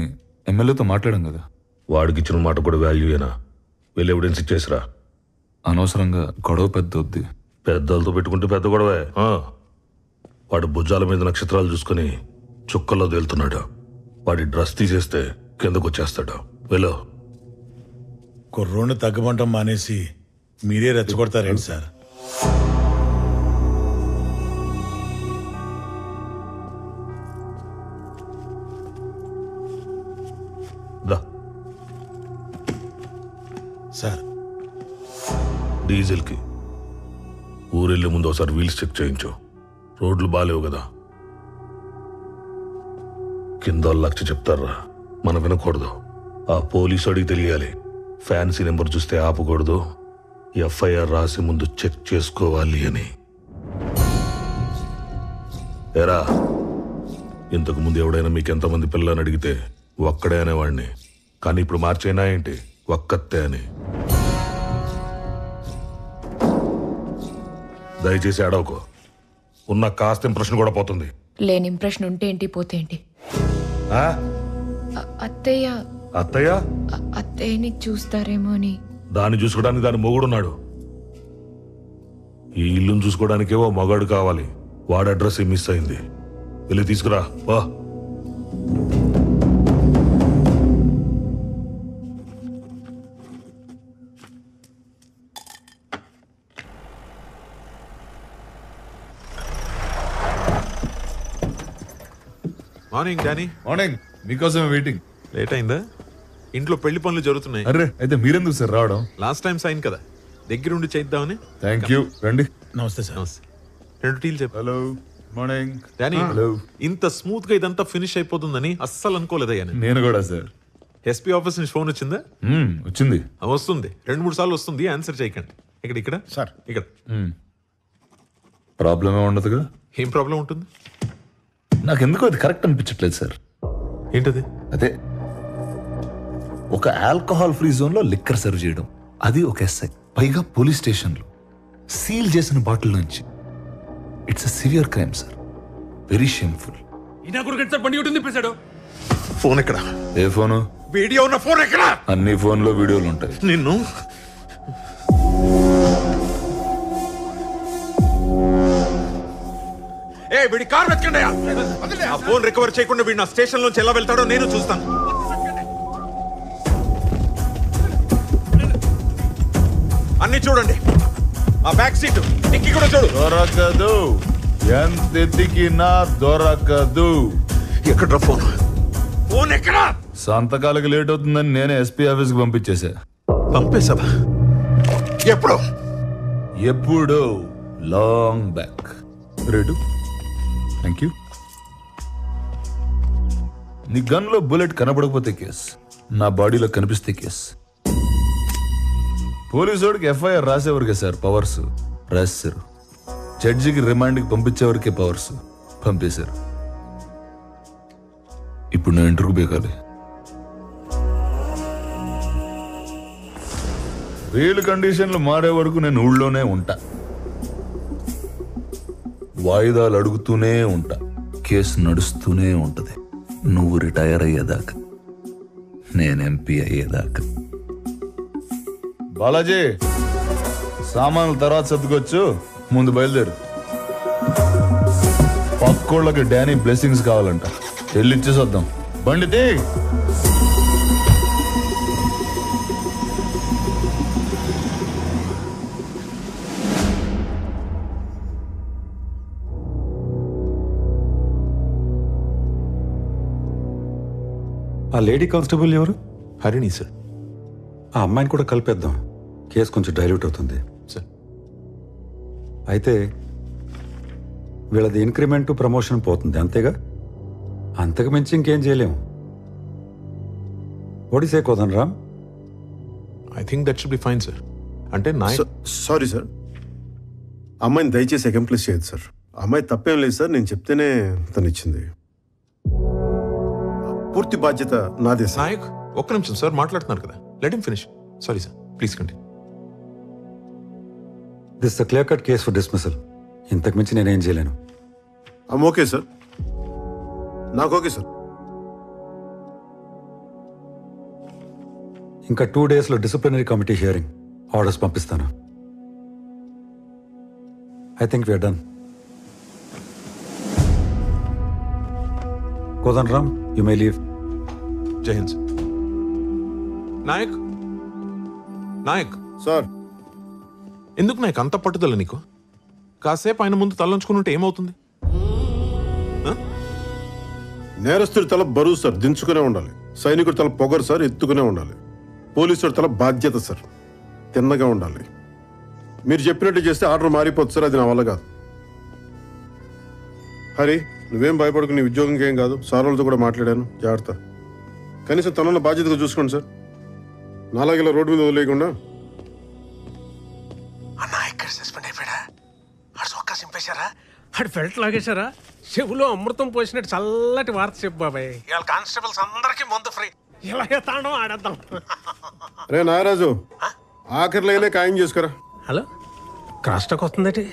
ఎమ్మెల్యేతో మాట్లాడాం కదా. వాడికి ఇచ్చిన మాట కూడా వాల్యూయేనా? వెళ్ళి ఎవిడెన్స్ ఇచ్చేసిరా. అనవసరంగా గొడవ పెద్ద వద్ది. పెద్దలతో పెట్టుకుంటే పెద్ద గొడవే. వాడు భుజాల మీద నక్షత్రాలు చూసుకుని చుక్కల్లో తేలుతున్నాడు. వాడి డ్రెస్ తీసేస్తే కిందకు వచ్చేస్తాడు. వెళ్ళు. కుర్రోడ్ని తగ్గమంటాం మానేసి మీరే రెచ్చగొడతారేంటి సార్? సార్, డీజిల్కి ఊరెళ్ళే ముందు ఒకసారి వీల్స్ చెక్ చేయించు. రోడ్లు బాలేవు కదా. కింద లక్ష చెప్తారా, మనం వినకూడదు. ఆ పోలీసు అడిగి తెలియాలి. ఫ్యాన్సీ నెంబర్ చూస్తే ఆపకూడదు. ఎఫ్ఐఆర్ రాసి ముందు చెక్ చేసుకోవాలి అని. ఎరా, ఇంతకు ముందు ఎవడైనా మీకు ఎంతమంది పిల్లని అడిగితే ఒక్కడే అనేవాడిని, కానీ ఇప్పుడు మార్చేనా ఏంటి? ఒక్కతే అని. దయచేసి అడవకు. ఉన్న కాస్త ఇంప్రెషన్ కూడా పోతుంది. లేని ఇంప్రెషన్ ఉంటే ఏంటి, పోతే ఏంటి? అత్తయ్య అత్తయ్య అత్తయ్యని చూస్తారేమో అని. దాన్ని చూసుకోవడానికి దాని మొగుడున్నాడు. ఈ ఇల్లును చూసుకోవడానికేవో మగాడు కావాలి. వాడి అడ్రస్ మిస్ అయింది. వెళ్ళి తీసుకురా. వా. Morning Danny. మార్నింగ్. మీకోసమే వెయిటింగ్. లేట్ అయిందా? ఇంట్లో పెళ్లి పనులు జరుగుతున్నాయి. అరే, అయితే మీరెందుకు సార్ రావడం? లాస్ట్ టైం సైన్ కదా, దగ్గరుండి చేద్దామని. Thank you. రండి. నమస్తే సార్. నమస్తే. 2 టీలు చెప్పు. హలో. Morning Danny. హలో. ఇంత స్మూత్ గా ఇదంతా ఫినిష్ అయిపోతుందని అస్సలు అనుకోలేదయ్యా. నేను కూడా సార్. ఎస్పీ ఆఫీస్ నుంచి ఫోన్ వచ్చిందా? వచ్చింది. వస్తుంది, 2-3 సార్లు వస్తుంది. ఆన్సర్ చేయకండి. ఇక్కడ సార్, ఇక్కడ ప్రాబ్లం ఏమి ఉండదుగా. ఏం ప్రాబ్లం ఉంటుంది? నాకెందుకో అది కరెక్ట్ అనిపించట్లేదు సార్. ఏంటది? అదే ఒక ఆల్కహాల్ ఫ్రీ జోన్ లో లిక్కర్ సర్వ్ చేయడం, అది ఒక ఎస్ఐ, పైగా పోలీస్ స్టేషన్లో సీల్ చేసిన బాటిల్ నుంచి. It's a severe crime sir. Very shameful. Phone ఎక్కడ? ఏ ఫోను? వీడియో ఉన్న ఫోన్ ఎక్కడ? అన్ని ఫోన్లో వీడియోలు ఉంటాయి. నిన్ను వీడి కార్ వెతకండి. ఆ ఫోన్ రికవర్ చేయకుండా వీడు నా స్టేషన్ నుంచి ఎలా వెళ్తాడో నేను చూస్తాను. అన్ని చూడండి, ఆ బ్యాక్ సీట్ డిక్కి కూడా చూడు. దొరకదు, ఎంత ఎత్తికినా దొరకదు. ఎక్కడ ఫోన్? ఫోన్ ఎక్కడ? సంతకాలకి లేట్ అవుతుందని నేనే ఎస్పీ ఆఫీస్కి పంపించేశా. పంపేశావా? ఎప్పుడు? ఎప్పుడు లాంగ్ బ్యాక్. రెడు, థ్యాంక్ యూ. నీ గన్లో బుల్లెట్ కనపడకపోతే కేస్, నా బాడీలో కనిపిస్తే కేస్. పోలీసోడికి ఎఫ్ఐఆర్ రాసేవరకే సార్ పవర్స్, రాశారు. జడ్జికి రిమాండ్కి పంపించేవరకే పవర్స్, పంపేశారు. ఇప్పుడు నేను ఇంటర్వ్యూ బేకాలి. బెయిల్ కండిషన్లు మారే వరకు నేను ఊళ్ళోనే ఉంటా. వాయిదాలు అడుగుతూనే ఉంటా. కేసు నడుస్తూనే ఉంటది. నువ్వు రిటైర్ అయ్యేదాకా, నేను ఎంపీ అయ్యేదాకా. బాలాజీ, సామాన్లు తర్వాత సర్దుకోవచ్చు, ముందు బయలుదేరు. పక్కోళ్ళకి డానీ బ్లెస్సింగ్స్ కావాలంట, వెళ్ళి ఇచ్చేసొద్దాం. బండితే ఆ లేడీ కానిస్టేబుల్ ఎవరు? హరిణి సార్. ఆ అమ్మాయిని కూడా కలిపేద్దాం, కేసు కొంచెం డైల్యూట్ అవుతుంది సార్. అయితే వీళ్ళది ఇంక్రిమెంట్ ప్రమోషన్ పోతుంది, అంతేగా? అంతకు మించి ఇంకేం చేయలేము. ఒడిసే Kodan Ram. I think that should be fine sir. అంటే సారీ సార్, అమ్మాయిని దయచేసి అకంప్లిష్ చేయదు సార్. అమ్మాయి తప్పేం లేదు సార్, నేను చెప్తేనే తను ఇచ్చింది. పూర్తి బాధ్యత నాదే సార్. నాయక్, ఒక్క నిమిషం సార్, మాట్లాడుతున్నారు కదా, let him finish. Sorry sir, please continue. This clear cut case for dismissal. ఇంతకు మించి నేనేం చేయలేను. ఓకే సార్, నాకు ఓకే సార్. ఇంకా 2 daysలో డిసిప్లినరీ కమిటీ హియరింగ్, ఆర్డర్స్ పంపిస్తాను. I think we are done. Kodan Ram, you may leave. Jai Hind. Naik, Naik sir, ఎందుకు నాయక్ అంత పట్టుదల నీకు? కాసేపు ఆయన ముందు తలంచుకుని ఉంటే ఏమవుతుంది? నేరస్తుడి తల బరువు సార్, దించుకునే ఉండాలి. సైనికుడి తల పొగరు సార్, ఎత్తుకునే ఉండాలి. పోలీసుడి తల బాధ్యత సార్, తిన్నగా ఉండాలి. మీరు చెప్పినట్టు చేస్తే ఆర్డర్ మారిపోతుంది సార్, అది నా వల్ల కాదు. హరి, నువ్వేం భయపడకు, నీ ఉద్యోగంకి ఏం కాదు. సార్ వాళ్ళతో కూడా మాట్లాడాను, జాగ్రత్త. కనీసం తనలో బాధ్యతగా చూసుకోండి సార్. నాలాగిలా రోడ్డు మీద వదిలేయకుండా. అన్నా, ఇక్కడ సస్పెండ్ అయిపోయాడా? ఆడు చొక్కా చింపేశారా? ఆడు ఫెల్ట్ లాగేశారా? చెవులో అమృతం పోసినట్టు చల్లటి వార్త చెప్పు బాబాయ్. ఇవాళ కానిస్టేబుల్స్ అందరికీ మందు ఫ్రీ. ఇలాగే తాండం ఆడేద్దాం. రే నాగరాజు, ఆఖరి లైనే ఖాయం చేసుకురా. హలో, క్రాస్ టాక్ వస్తుందటి.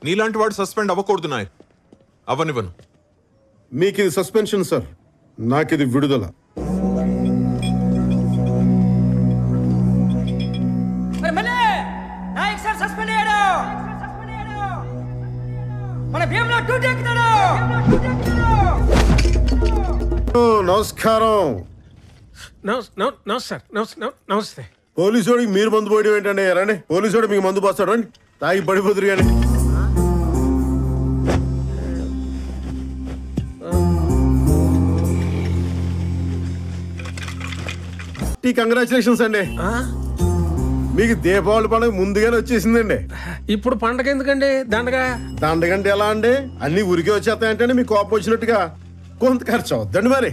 నీలాంటి వాడు సస్పెండ్ అవ్వకూడదు నాయక్, అవ్వనివ్వను. మీకు ఇది సస్పెన్షన్ సార్, నాకు ఇది విడుదల. నాయక్ సార్ సస్పెండ్ అయ్యాడు. మన భీమ్లో డ్యూటీ ఎక్కుతాడు. నమస్కారం. నమస్తే. పోలీసుడికి మీరు మందు పోయడం ఏంటండి? రండి, పోలీసుడు మీకు మందు పోస్తాడు, రండి. తాగి పడిపోతురు కానీ. కంగ్రాచులేషన్స్ అండి, మీకు దీపావళి పండుగ ముందుగానే వచ్చేసిందండి. ఇప్పుడు పండగ ఎందుకండి? దండగంటే ఎలా అండి? అన్ని ఊరికే వచ్చేస్తాయంటే మీకు కోపం వచ్చినట్టుగా కొంత ఖర్చు అవుద్దండి. మరి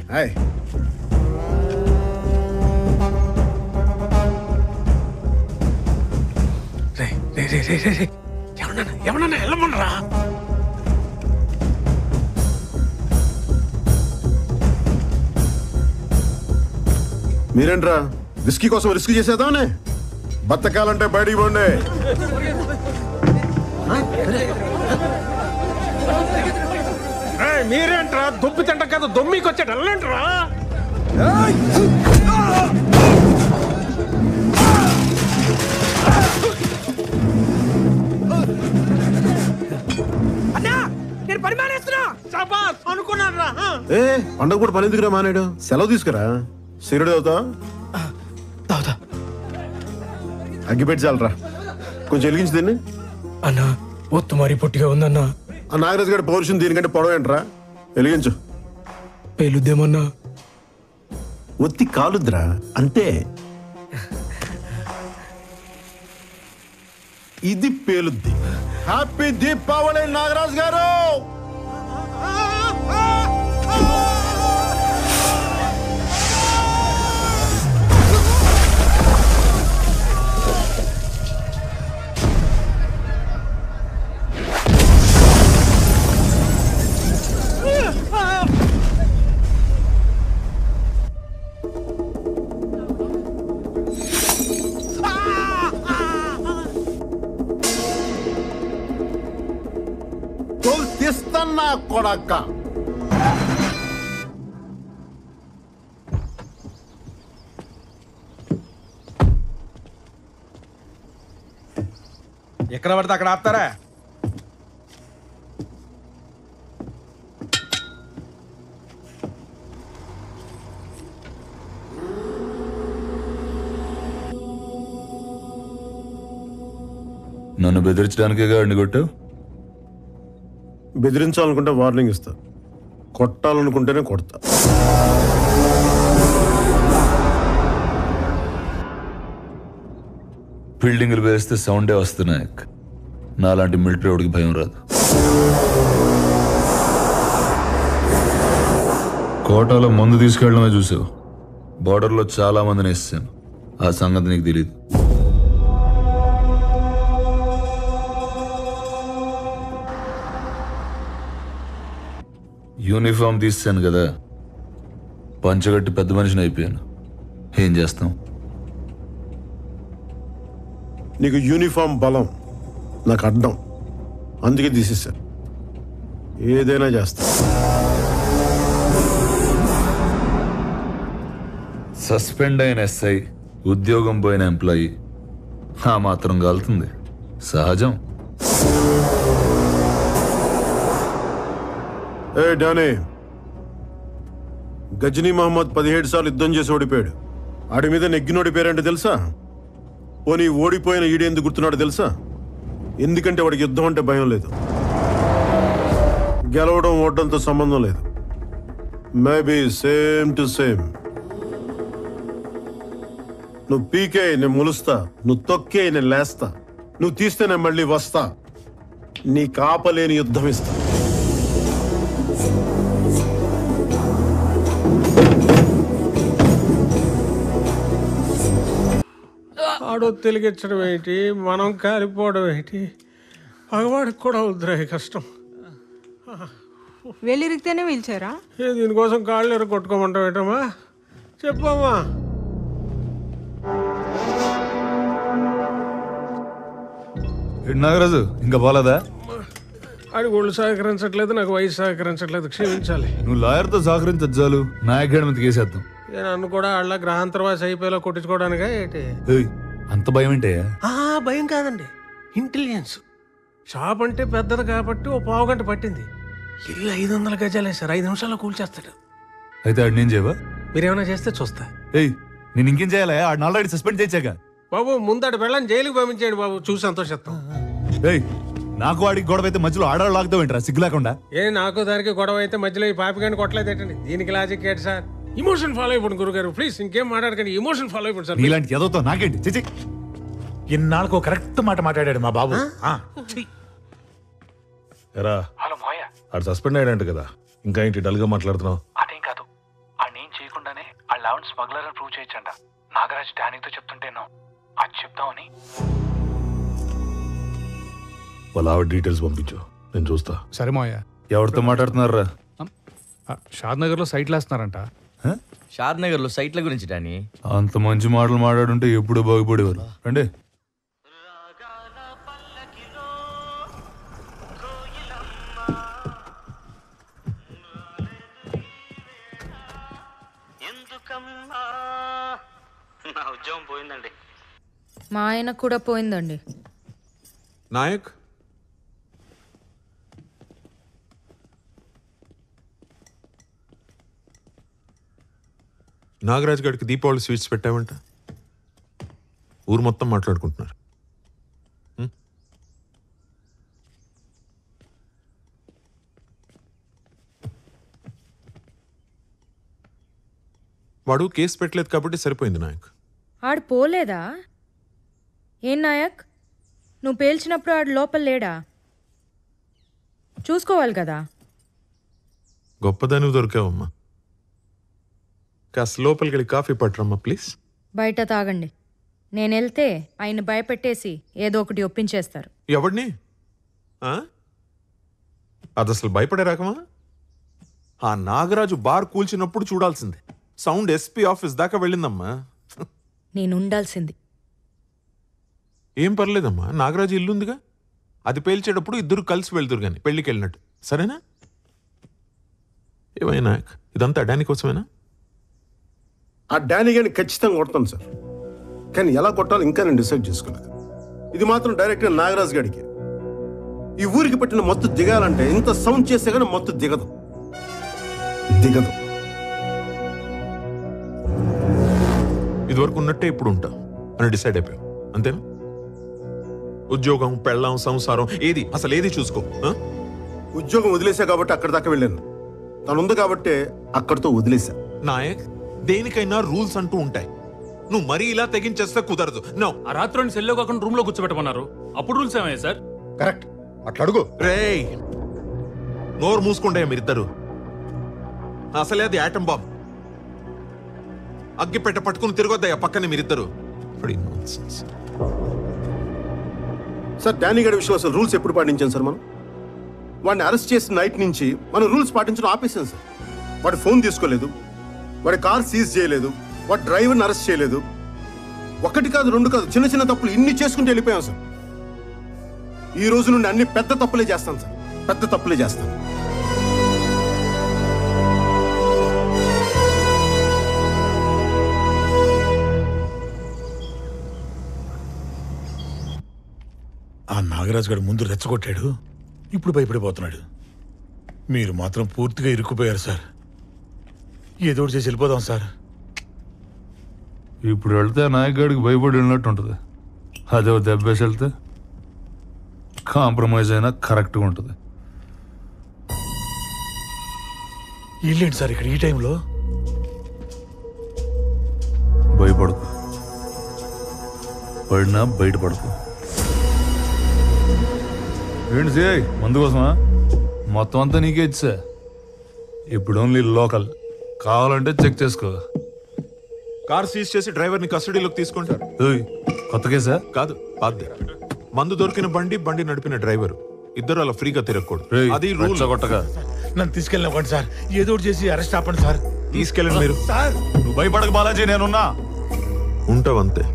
ఏమన్నా వెళ్ళమనరా? మీరేంట్రా విస్కీ కోసం రిస్క్ చేసేద్దామనే? బతకాలంటే బయటికి పోండి. మీరేంట్రా దుబ్బి తింట కదా దొమ్మికి వచ్చాడు, వెళ్ళంట్రా. అన్నా, నేను పని మానేస్తున్నా. అనుకున్నారా? పండగ పూట పని ఎందుకురా మానేడు? సెలవు తీసుకురా. సిగరెట్ అవుతా? తాగుతా. అగ్గిపెట్టి చాలరా, కొంచెం వెలిగించి దీన్ని. అన్నా ఒత్తు మరి పొట్టిగా ఉందన్నా. ఆ నాగరాజు గారి పౌరుషం దీనికంటే పొడవేంట్రా, వెలిగించు. పేలుద్దేమన్నా? ఒత్తి కాలుద్రా అంతే. ఇది పేలుద్ది. హ్యాపీ దీపావళి నాగరాజు గారు. తీస్తన్నా కొడక్క. ఎక్కడ పడితే అక్కడ ఆపుతారా? నన్ను బెదిరించడానికే గాడిని కొట్టావు? బెదిరించాలనుకుంటే వార్నింగ్ ఇస్తా, కొట్టాలనుకుంటేనే కొడతా. బిల్డింగ్లు వేస్తే సౌండే వస్తున్నాయి. నాలాంటి మిలిటరీ వాడికి భయం రాదు. కోటాలో మందు తీసుకెళ్ళడమే చూసావు. బార్డర్లో చాలా మందిని వేసాను. ఆ సంగతి నీకు తెలియదు. యూనిఫామ్ తీసాను కదా, పంచగట్టి పెద్ద మనిషిని అయిపోయాను. ఏం చేస్తాం? నీకు యూనిఫామ్ బలం, నాకు అడ్డం, అందుకే తీసేశారు. ఏదైనా చేస్తా. సస్పెండ్ అయిన ఎస్ఐ, ఉద్యోగం పోయిన ఎంప్లాయీ ఆ మాత్రం కాలుతుంది, సహజం. ఏ డానీ, గజనీ మహమ్మద్ 17 సార్లు యుద్ధం చేసి ఓడిపోయాడు. ఆడి మీద నెగ్గినోడి పేరంటే తెలుసా? పోనీ ఓడిపోయిన ఈడేందుకు గుర్తున్నాడు తెలుసా? ఎందుకంటే వాడికి యుద్ధం అంటే భయం లేదు. గెలవడం ఓడడంతో సంబంధం లేదు. Maybe same to same. నువ్వు పీకే నేను ములుస్తా, నువ్వు తొక్కే నేను లేస్తా, నువ్వు తీస్తే నేను మళ్ళీ వస్తా. నీ కాపలేని యుద్ధం ఇస్తా. ఆడో తెలిగించడం ఏంటి, మనం కాలిపోవడం ఏంటి, పగవాడికి కూడా వద్దురా కష్టం. వెళ్ళిరిగితేనే పిలిచారా? దీనికోసం కాళ్ళు ఎర కొట్టుకోమంటావు ఏంటమ్మా? చెప్పమ్మా. నాగరాజు ఇంకా పోలేదా? ఆడి ఒళ్ళు సహకరించట్లేదు, నాకు వయసు సహకరించట్లేదు, క్షమించాలి. నువ్వు లాయర్తో సహకరించదు చాలు, నా అకాడమీ కేసేద్దాం. నన్ను కూడా అళ్ళ గ్రహాంతరవాసి అయిపోయేలా కొట్టించుకోవడానికా ఏంటి? అంత భయం ఏంటే? భయం కాదండి, ఇంటెలిజెన్స్. షాప్ అంటే పెద్దది కాబట్టి ఓ పావు గంట పట్టింది. ఇల్లు 500 గజాలే సార్, 5 నిమిషాల్లో కూల్చేస్తాడు. అయితే ఆడు నేను చేయవా? మీరేమైనా చేస్తే చూస్తా. నేను ఇంకేం చేయాలా? ఆడిని ఆల్రెడీ సస్పెండ్ చేశాక. బాబు ముందటి వెళ్ళని జైలుకి పంపించేయండి బాబు, చూసి సంతోషిస్తాం. నాకు వాడికి గొడవ అయితే మధ్యలో ఆడాడు లాగుతావు ఏంట్రా సిగ్గు లేకుండా? నాకు దానికి గొడవ అయితే మధ్యలో ఈ పాపిగాని కొట్టలేదేటండి. దీనికి లాజిక్ ఏంటి సార్? ఇమోషన్ ఫాలో అయిపోండి గురుగారు, ప్లీజ్. ఇంకేం మాట్లాడకండి, ఇమోషన్ ఫాలో అయిపోండి సార్. ఇలాంటి ఎదవుతో నాకేంటి? చిచి, ఇన్నాళ్ళకు కరెక్ట్ మాట మాట్లాడాడు మా బాబు. ఎరా, హలో మోయ, ఆడు సస్పెండ్ అయ్యాడంట కదా, ఇంకా ఏంటి డల్ గా మాట్లాడుతున్నావు? అదేం కాదు, ఆడేం చేయకుండానే ఆ లెవెన్ స్మగ్లర్ అని ప్రూవ్ చేయొచ్చంట. నాగరాజ్ డానీతో చెప్తుంటేనో అది చెప్తామని. వాళ్ళ ఆవిడ డీటెయిల్స్ పంపించు, నేను చూస్తా. సరే మోయ. ఎవరితో మాట్లాడుతున్నారా? షాద్ నగర్ లో సైట్లు వేస్తున్నారంట. షాద్ నగర్ లో సైట్ల గురించి డానీ. అంత మంచి మాటలు మాట్లాడుంటే ఎప్పుడూ బాగుపడేవారు. రండి. నా ఉద్యోగం పోయిందండి. మా ఆయన కూడా పోయిందండి. నాయక్, నాగరాజ్ గారికి దీపావళి స్వీట్స్ పెట్టావంట. ఊరు మొత్తం మాట్లాడుకుంటున్నారు. వాడు కేసు పెట్టలేదు కాబట్టి సరిపోయింది నాయక్. ఆడు పోలేదా? ఏం నాయక్, నువ్వు పేల్చినప్పుడు ఆడు లోపల లేడా? చూసుకోవాలి కదా. గొప్పదాని దొరికావమ్మా. కాస్త లోపలికి వెళ్ళి కాఫీ పట్టరమ్మా ప్లీజ్. బయట తాగండి. నేను వెళ్తే ఆయన భయపెట్టేసి ఏదో ఒకటి ఒప్పించేస్తారు. ఎవడిని? అది అసలు భయపడే రకమా? ఆ నాగరాజు బార్ కూల్చినప్పుడు చూడాల్సిందే. సౌండ్ ఎస్పీ ఆఫీస్ దాకా వెళ్ళిందమ్మా. నేను ఉండాల్సింది. ఏం పర్లేదమ్మా, నాగరాజు ఇల్లుందిగా, అది పేల్చేటప్పుడు ఇద్దరు కలిసి వెళ్తురు కానీ పెళ్లికి వెళ్ళినట్టు. సరేనా? ఏమైనా ఇదంతా డానీ కోసమేనా? ఆ డానీ గాని ఖచ్చితంగా కొడతాను సార్, కానీ ఎలా కొట్టాలో ఇంకా నేను డిసైడ్ చేసుకోలేదు. ఇది మాత్రం డైరెక్ట్గా నాగరాజు గారికి. ఈ ఊరికి పెట్టిన మొత్తం దిగాలంటే ఇంత సౌండ్ చేస్తే కానీ మొత్తం దిగదు. ఇదివరకు ఉన్నట్టే ఇప్పుడు ఉంటా అని డిసైడ్ అయిపోయాం, అంతేనా? ఉద్యోగం, పెళ్ళాం, సంసారం ఏది అసలు ఏది చూసుకో. ఉద్యోగం వదిలేసా కాబట్టి అక్కడి దాకా వెళ్ళాను. తను ఉంది కాబట్టి అక్కడితో వదిలేసా. నాయక్, దేనికైనా రూల్స్ అంటూ ఉంటాయి. నువ్వు మరీ ఇలా తెగించేస్తే కుదరదు. నో, ఆ రాత్రి సెల్లో కాకుండా రూమ్ లో కూర్చోబెట్టమన్నారు. అప్పుడు రూల్స్ ఏమయ్యాయి సార్? కరెక్ట్, అట్లా అడుగు. రేయ్, నోరు మూసుకుంటే మీరిద్దరు. అసలే అది ఆటం బాంబ్. అగ్గి పెట్ట పట్టుకుని తిరగొద్దయ్యా పక్కనే మీరిద్దరు. సార్, డానీ గారి విషయంలో అసలు రూల్స్ ఎప్పుడు పాటించాం సార్? మనం వాడిని అరెస్ట్ చేసిన నైట్ నుంచి మనం రూల్స్ పాటించడం ఆపేసాం సార్. వాడి ఫోన్ తీసుకోలేదు, వాడి కార్ సీజ్ చేయలేదు, వాడి డ్రైవర్ని అరెస్ట్ చేయలేదు. ఒకటి కాదు, రెండు కాదు, చిన్న చిన్న తప్పులు ఇన్ని చేసుకుంటూ వెళ్ళిపోయాం సార్. ఈ రోజు నుండి అన్ని పెద్ద తప్పులే చేస్తాను సార్, పెద్ద తప్పులే చేస్తాను. ఆ నాగరాజు గారు ముందు రెచ్చగొట్టాడు, ఇప్పుడు భయపడిపోతున్నాడు. మీరు మాత్రం పూర్తిగా ఇరుక్కుపోయారు సార్. ఏదో ఒకటి చేసి వెళ్ళిపోదాం సార్. ఇప్పుడు వెళ్తే నాయకుడికి భయపడి వెళ్ళినట్టు ఉంటుంది. అదే దెబ్బేసి వెళ్తే కాంప్రమైజ్ అయినా కరెక్ట్గా ఉంటుంది. ఇల్లేంటి సార్ ఇక్కడ ఈ టైంలో? భయపడకు, పడినా బయటపడకు. ఏంటి సిఐ, మందు కోసమా? మొత్తం అంతా నీకే ఇచ్చా. ఇప్పుడు ఓన్లీ లోకల్, కావాలంటే చెక్ చేసుకో. కార్ సీజ్ చేసి డ్రైవర్ని కస్టడీలోకి తీసుకుంటారు. కొత్త కేసా? కాదు, పాతదే. మందు దొరికిన బండి నడిపిన డ్రైవర్ ఇద్దరు అలా ఫ్రీగా తిరగకూడదు. అది రూల్. కొట్టగా నన్ను తీసుకెళ్ళినవ్వండి సార్, ఏదో ఒకటి చేసి అరెస్ట్ ఆపండి సార్. తీసుకెళ్ళండి మీరు. నువ్వు భయపడక బాలాజీ, నేనున్నా. ఉంటావంతే,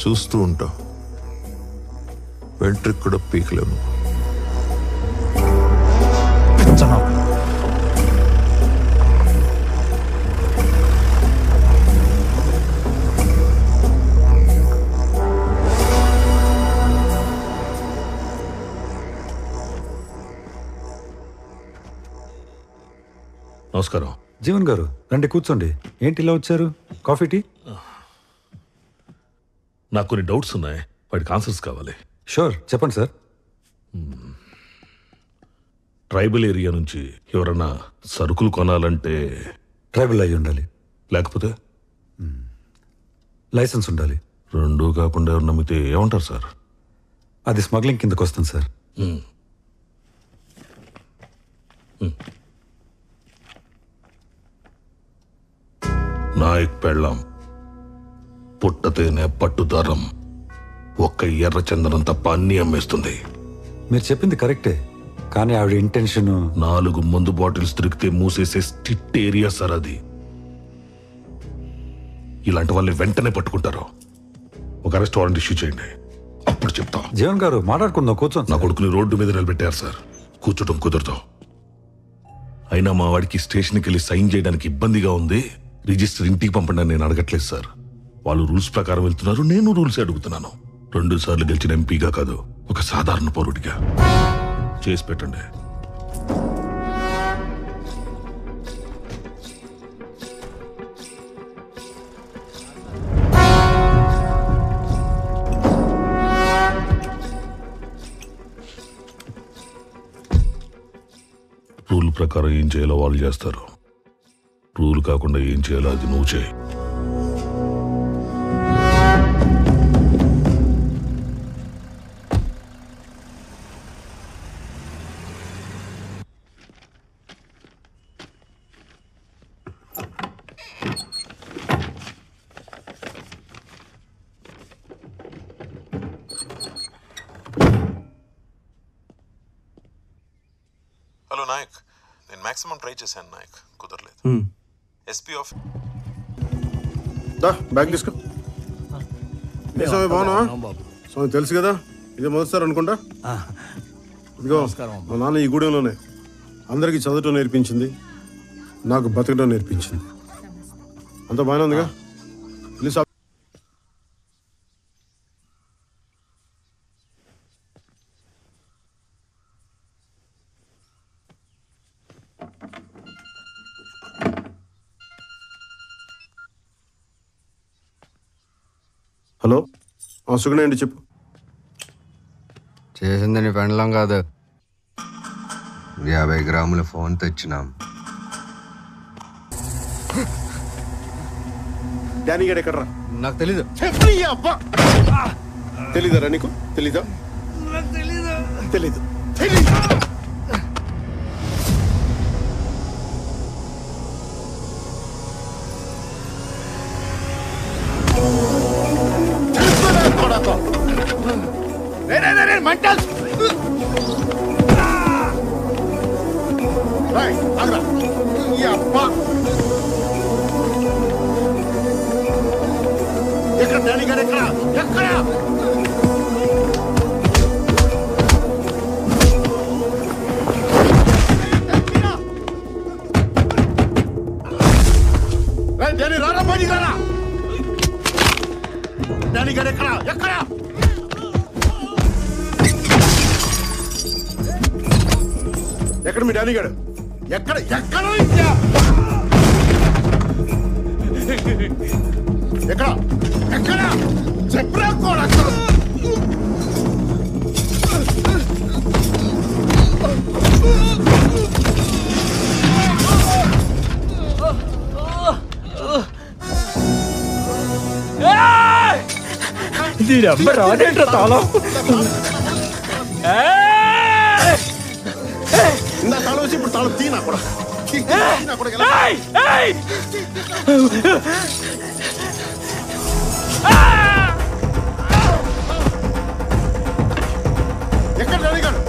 చూస్తూ ఉంటావు. వెంట్రుకు కూడా పీకలేము. నమస్కారం. జీవన్ గారు రండి, కూర్చోండి. ఏంటి ఇలా వచ్చారు? Coffee, tea? నాకు కొన్ని డౌట్స్ ఉన్నాయి, వాటికి ఆన్సర్స్ కావాలి. షూర్, చెప్పండి సార్. ట్రైబల్ ఏరియా నుంచి ఎవరన్నా సరుకులు కొనాలంటే ట్రైబల్ అయి ఉండాలి, లేకపోతే లైసెన్స్ ఉండాలి. రెండూ కాకుండా ఎవరు నమ్మితే ఏమంటారు సార్? అది స్మగ్లింగ్ కిందకు వస్తుంది సార్. నాయక్ పెళ్ళాం పుట్టతేనే పట్టుదారం ఒక్క ఎర్ర చందనం తప్ప అన్ని అమ్మేస్తుంది. మీరు చెప్పింది కరెక్టే, కానీ ఆవిడ ఇంటెన్షన్ 4 మందు బాటిల్స్ దొరికితే మూసేసే స్ట్రిక్ట్ ఏరియా సార్ అది. ఇలాంటి వాళ్ళని వెంటనే పట్టుకుంటారు. ఒక అరెస్ట్ వారెంట్ ఇష్యూ చేయండి, అప్పుడు చెప్తా. జీవన్ గారు మాట్లాడుకుందాం, కూర్చోండి. నా కొడుకుని రోడ్డు మీద నిలబెట్టారు సార్, కూర్చోటం కుదరదు. అయినా మా వాడికి స్టేషన్కి వెళ్ళి సైన్ చేయడానికి ఇబ్బందిగా ఉంది. రిజిస్టర్ ఇంటికి పంపండి నేను అడగట్లేదు సార్. వాళ్ళు రూల్స్ ప్రకారం వెళ్తున్నారు, నేను రూల్స్ అడుగుతున్నాను. 2 సార్లు గెలిచిన ఎంపీగా కాదు, ఒక సాధారణ పౌరుడిగా. చేసి పెట్టండి. రూల్ ప్రకారం ఏం చేయాలో వాళ్ళు చేస్తారు. రూల్ కాకుండా ఏం చేయాలో అది నువ్వు చేయి. హలో నాయక్, నేను మాక్సిమం ట్రై చేశాను నాయక్, కుదరలేదు. ఎస్పీ ఆఫ్ బ్యాగ్ తీసుకో. స్వామి బాగున్నావా? స్వామి తెలుసు కదా, ఇదే మొదటిసారి అనుకుంటా. ఇదిగో మా నాన్న ఈ గూడెంలోనే అందరికీ చదవటం నేర్పించింది, నాకు బతకడం నేర్పించింది. అంత బాగానే ఉందిగా? ప్లీజ్. హలో, సుగణ అండి, చెప్పు. చేసింది నీ పెండ్లం కాదు, 50 గ్రాముల ఫోన్ తెచ్చినాం. డానీ గడ్ ఎక్కడ్రా? నాకు తెలీదు. తెలీదరా నీకు? తెలీదా? తెలీదు. ఎక్కడ డానీ గారు? ఎక్కడ ఎక్కడ? డానీ రారా, బయటికి రారా. డానీ గారు ఎక్కడ ఎక్కడ? ఎక్కడ మీ డానీ గారు? ఎక్కడ ఎక్కడ? ఎక్కడ ఎక్కడ? చెప్పరా కూడా. దీని అమ్మ రాదేంట్రా తాళం? ఇందా తాళం వచ్చి ఇప్పుడు తాళం తీనా కూడా. ఎక్కడ డానీ గారు?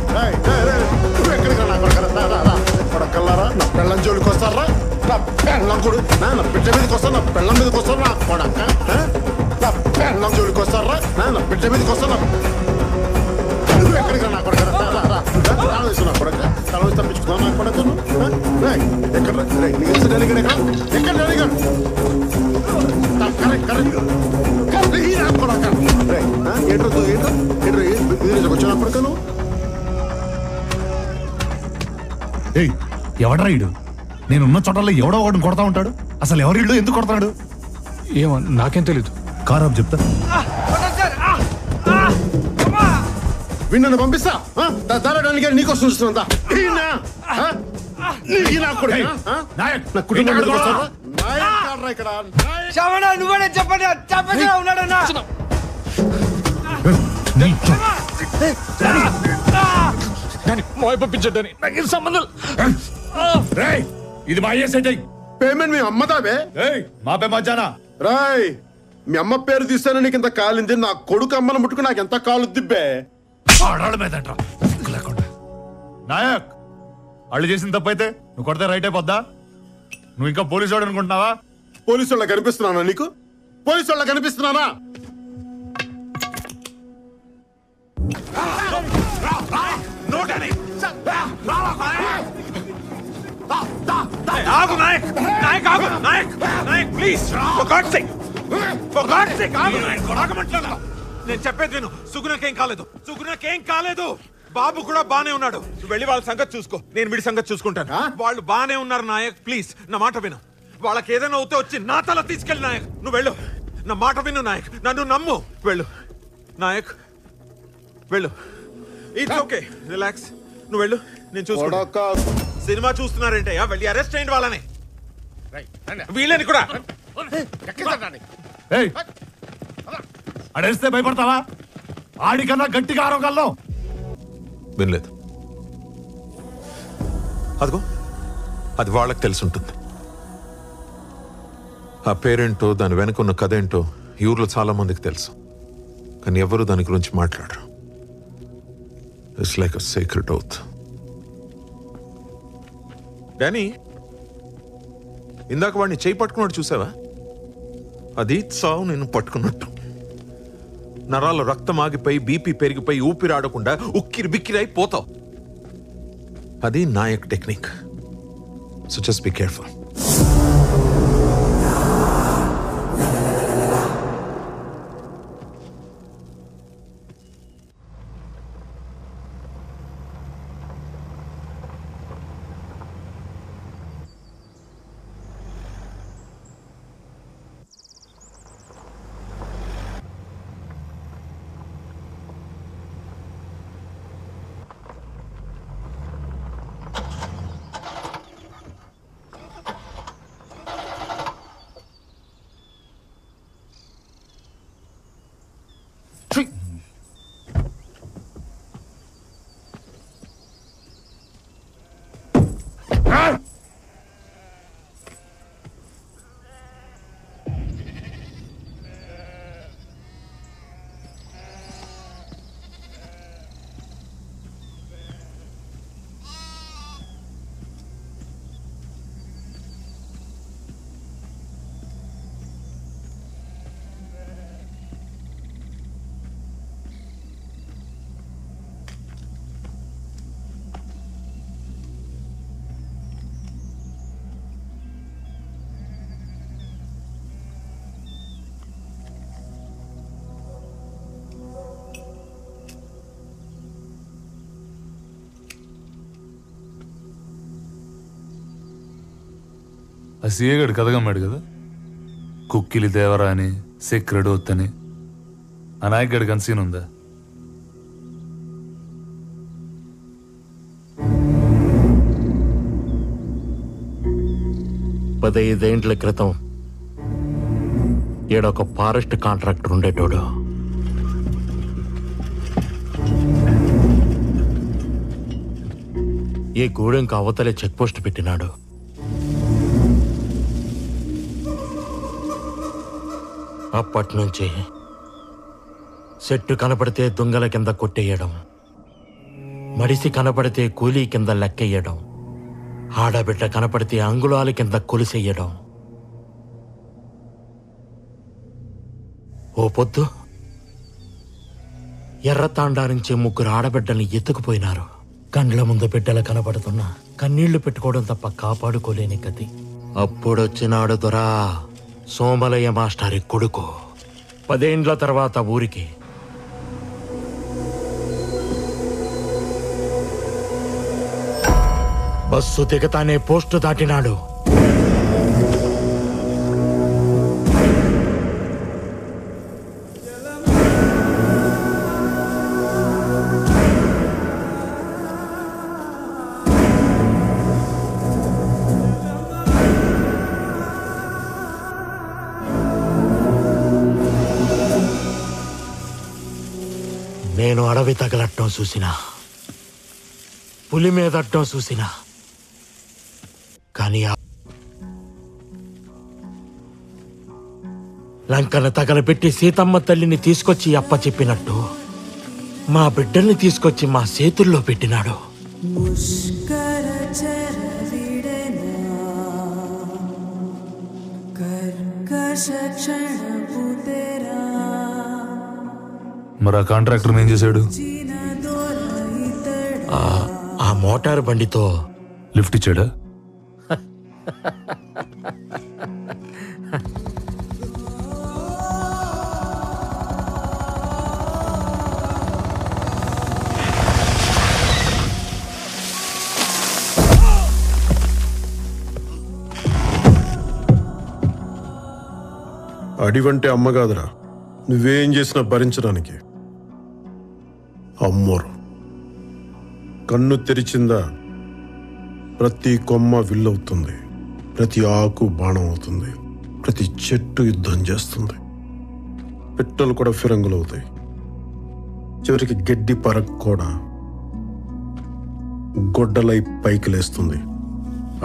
నువ్వు ఎక్కడికి రా కొడకల్లారా? నా పెళ్ళం జోలికి వస్తారా? నా పెళ్ళం కూడా నా బిడ్డ మీదకి వస్తారు, నా పెళ్ళం మీదకి వస్తారు. నా కొడక నా పెళ్ళం జోలికి వస్తారా? నా బిడ్డ మీదకి వస్తాను. నువ్వు ఎక్కడికి రా? నా కొడక తాళం వేసు. నా కొడక తాళం వేసి తప్పించుకున్నావు. నా కొడక ఎక్కడ? డానీ గారు ఎక్కడ? ఎక్కడ డానీ గారు? Correct correct. ఏంటో ఏంటో ఏంటో వచ్చా కొడకను. ఎవడరా ఇడు? నేనున్న చోటల్లో ఎవడో ఒకటి కొడతా ఉంటాడు. అసలు ఎవరి ఇల్లు ఎందుకు కొడతాడు? ఏమో నాకేం తెలీదు. కారాబ్ చెప్తా. వీణ్ణను పంపిస్తా. దారాడానికి నీకోసం చూస్తున్నా. నువ్వే చెప్పండి, చెప్పండి ఉన్నాడన్నా. పంపించండి, నాకు సంబంధం. ఇది మా సెట్. పేమెంట్ మీ అమ్మదాబే? మా పే మధ్యాహ్న రాయ్, మీ అమ్మ పేరు తీస్తానే నీకు ఇంత కాలింది. నా కొడుకు అమ్మను ముట్టుకు నాకు ఎంత కాలు దిబ్బే. నాయక్, వాళ్ళు చేసిన తప్పైతే నువ్వు కొడితే రైట్ అయిపోద్దా? నువ్వు ఇంకా పోలీసు వాడు అనుకుంటున్నావా? పోలీసు వాళ్ళ కనిపిస్తున్నానా నీకు? పోలీసు వాళ్ళ కనిపిస్తున్నానా? ఆగు నాయక్, నాయక్ ఆగు, Nayak, Nayak please, for God's sake, for God's sake ఆగు నాయక్, ఆగమంటున్నా. నేను చెప్పేది విను, సుగుణకేం కాలేదు, సుగుణకేం కాలేదు. బాబు కూడా బానే ఉన్నాడు. నువ్వు వెళ్ళి వాళ్ళ సంగతి చూసుకో, నేను వీడి సంగతి చూసుకుంటాను. వాళ్ళు బానే ఉన్నారు నాయక్, ప్లీజ్ నా మాట విను. వాళ్ళకి ఏదైనా అవుతే వచ్చి నా తల తీసుకెళ్ళి నాయక్. నువ్వు వెళ్ళు, నా మాట విను నాయక్, నన్ను నమ్ము. వెళ్ళు నాయక్, వెళ్ళు. It's okay, relax. నువ్వు వెళ్ళు, నేను చూసుకుంటా. సినిమా చూస్తున్నారేంటయ్యా? వెళ్ళి అరెస్ట్ చేయండి వాళ్ళని, వీళ్ళని కూడా. అడిస్తే భయపడతావా? ఆడికన్నా గట్టిగా ఆరోగల్లో వినలేదు. అదిగో అది వాళ్ళకి తెలిసి ఉంటుంది. ఆ పేరేంటో దాని వెనక ఉన్న కథ ఏంటో ఈ ఊర్లో చాలా మందికి తెలుసు, కానీ ఎవరు దాని గురించి మాట్లాడరు. It's like a secret oath. Danny, ఇందాక వాడిని చేయి పట్టుకున్నాడు చూసావా? అది చావు నేను పట్టుకున్నట్టు. నరాల రక్తం ఆగిపోయి బీపీ పెరిగిపోయి ఊపిరాడకుండా ఉక్కిరి బిక్కిరై పోతావు. అది Nayak technique. So just be careful. ఆ సీఏ గడు కథగమ్మాడు కదా, కుక్కిలి దేవరా అని, సెక్రెడ్ ఒత్తని. ఆ నాయక్ గడి కన్సీన్ ఉందా? పదైదేండ్ల క్రితం ఈడొక ఫారెస్ట్ కాంట్రాక్టర్ ఉండేటోడు. ఈ గూడెంకి అవతలే చెక్ పోస్ట్ పెట్టినాడు. అప్పటి నుంచి చెట్టు కనపడితే దొంగల కింద కొట్టేయడం, మడిసి కనపడితే కూలీ కింద లెక్కెయ్యడం, ఆడబిడ్డ కనపడితే అంగుళాల కింద కొలిసెయ్యడం. ఓ పొద్దు ఎర్రతాండా నుంచి 3 ఆడబిడ్డల్ని ఎత్తుకుపోయినారు. కండ్ల ముందు బిడ్డలు కనపడుతున్నా కన్నీళ్లు పెట్టుకోవడం తప్ప కాపాడుకోలేని గతి. అప్పుడొచ్చినాడు దొరా సోమలయ్య మాస్టారి కొడుకు. 10 ఏండ్ల తర్వాత ఊరికి బస్సు దిగతానే పోస్టు దాటినాడు. నేను అడవి తగలట్టం చూసినా, పులి మీదట్టం చూసినా, కానీ లంకను తగలబెట్టి సీతమ్మ తల్లిని తీసుకొచ్చి అప్ప చెప్పినట్టు మా బిడ్డల్ని తీసుకొచ్చి మా చేతుల్లో పెట్టినాడు. మరి ఆ కాంట్రాక్టర్ ఏం చేశాడు? ఆ మోటార్ బండితో లిఫ్ట్ ఇచ్చాడా? అడివంటే అమ్మ కాదురా, నువ్వేం చేసినా భరించడానికి. అమ్మోరు కన్ను తెరిచిందా ప్రతి కొమ్మ విల్లవుతుంది, ప్రతి ఆకు బాణం అవుతుంది, ప్రతి చెట్టు యుద్ధం చేస్తుంది. పిట్టలు కూడా ఫిరంగులు అవుతాయి. చివరికి గడ్డి పరక్ కూడా గొడ్డలై పైకి లేస్తుంది.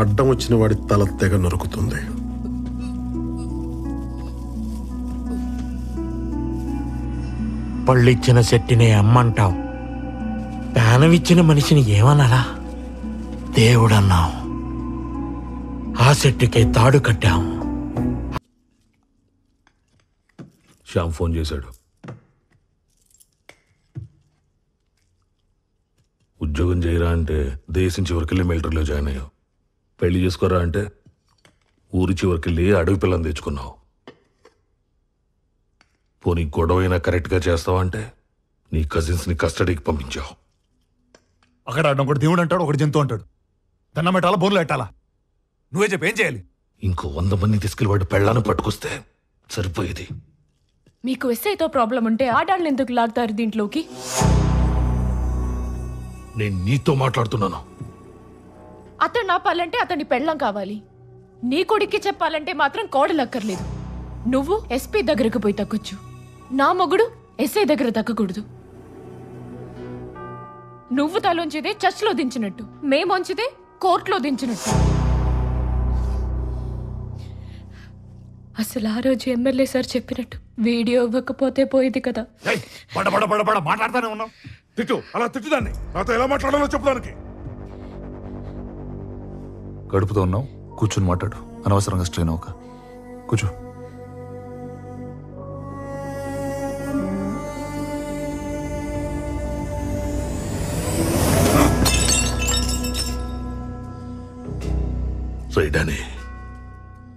అడ్డం వచ్చిన వాడి తల తెగ నరుకుతుంది. పళ్ళిచ్చిన చెట్టుని అమ్మంటావు, ప్రాణమిచ్చిన మనిషిని ఏమనాలా? దేవుడన్నావు, ఆ చెట్టుకే తాడు కట్టాం. శ్యామ్ ఫోన్ చేశాడు. ఉద్యోగం చేయరా అంటే దేశం చివరికెళ్ళి మిలిటరీలో జాయిన్ అయ్యావు. పెళ్లి చేసుకోరా అంటే ఊరి చివరికెళ్ళి అడవి పిల్లని తెచ్చుకున్నావు. పోనీ గొడవైనా కరెక్ట్గా చేస్తావా అంటే నీ కజిన్స్ని కస్టడీకి పంపించావు. అక్కడ ఒకటి దేవుడు అంటాడు, ఒకటి జంతువు అంటాడు. దండం పెట్టాలా, బోన్లు పెట్టాలా? నువ్వే చెప్పి ఏం చేయాలి? ఇంకో 100 మంది తీసుకెళ్ళి వాడు పెళ్ళాన్ని పట్టుకొస్తే సరిపోయేది. మీకు ఎస్ఐతో ప్రాబ్లం ఉంటే ఆడాళ్ళని ఎందుకు లాగుతారు దీంట్లోకి? నేను నీతో మాట్లాడుతున్నాను. అతను ఆపాలంటే అతని పెళ్ళం కావాలి. నీ కొడుక్కి చెప్పాలంటే మాత్రం కోడలక్కర్లేదు. నువ్వు ఎస్పీ దగ్గరకు పోయి తగ్గొచ్చు, నా మొగుడు ఎస్ఐ దగ్గర తగ్గకూడదు. నువ్వు తలోంచిదే చర్చ్లో దించినట్టు, మేమొంచితే కోర్టులో దించినట్టు. అసలు ఆ రోజు ఎమ్మెల్యే సార్ చెప్పినట్టు వీడియో ఇవ్వకపోతే పోయేది కదా. మాట్లాడుతూనే ఉన్నావు. తిట్టు, అలా తిట్టుదాన్ని. నాతో ఎలా మాట్లాడాలో చెప్పడానికి. గడుపుతూ ఉన్నావు, కూర్చుని మాట్లాడు. అనవసరంగా స్ట్రెయిన్ అవ్వక. కూర్చో. రైడాని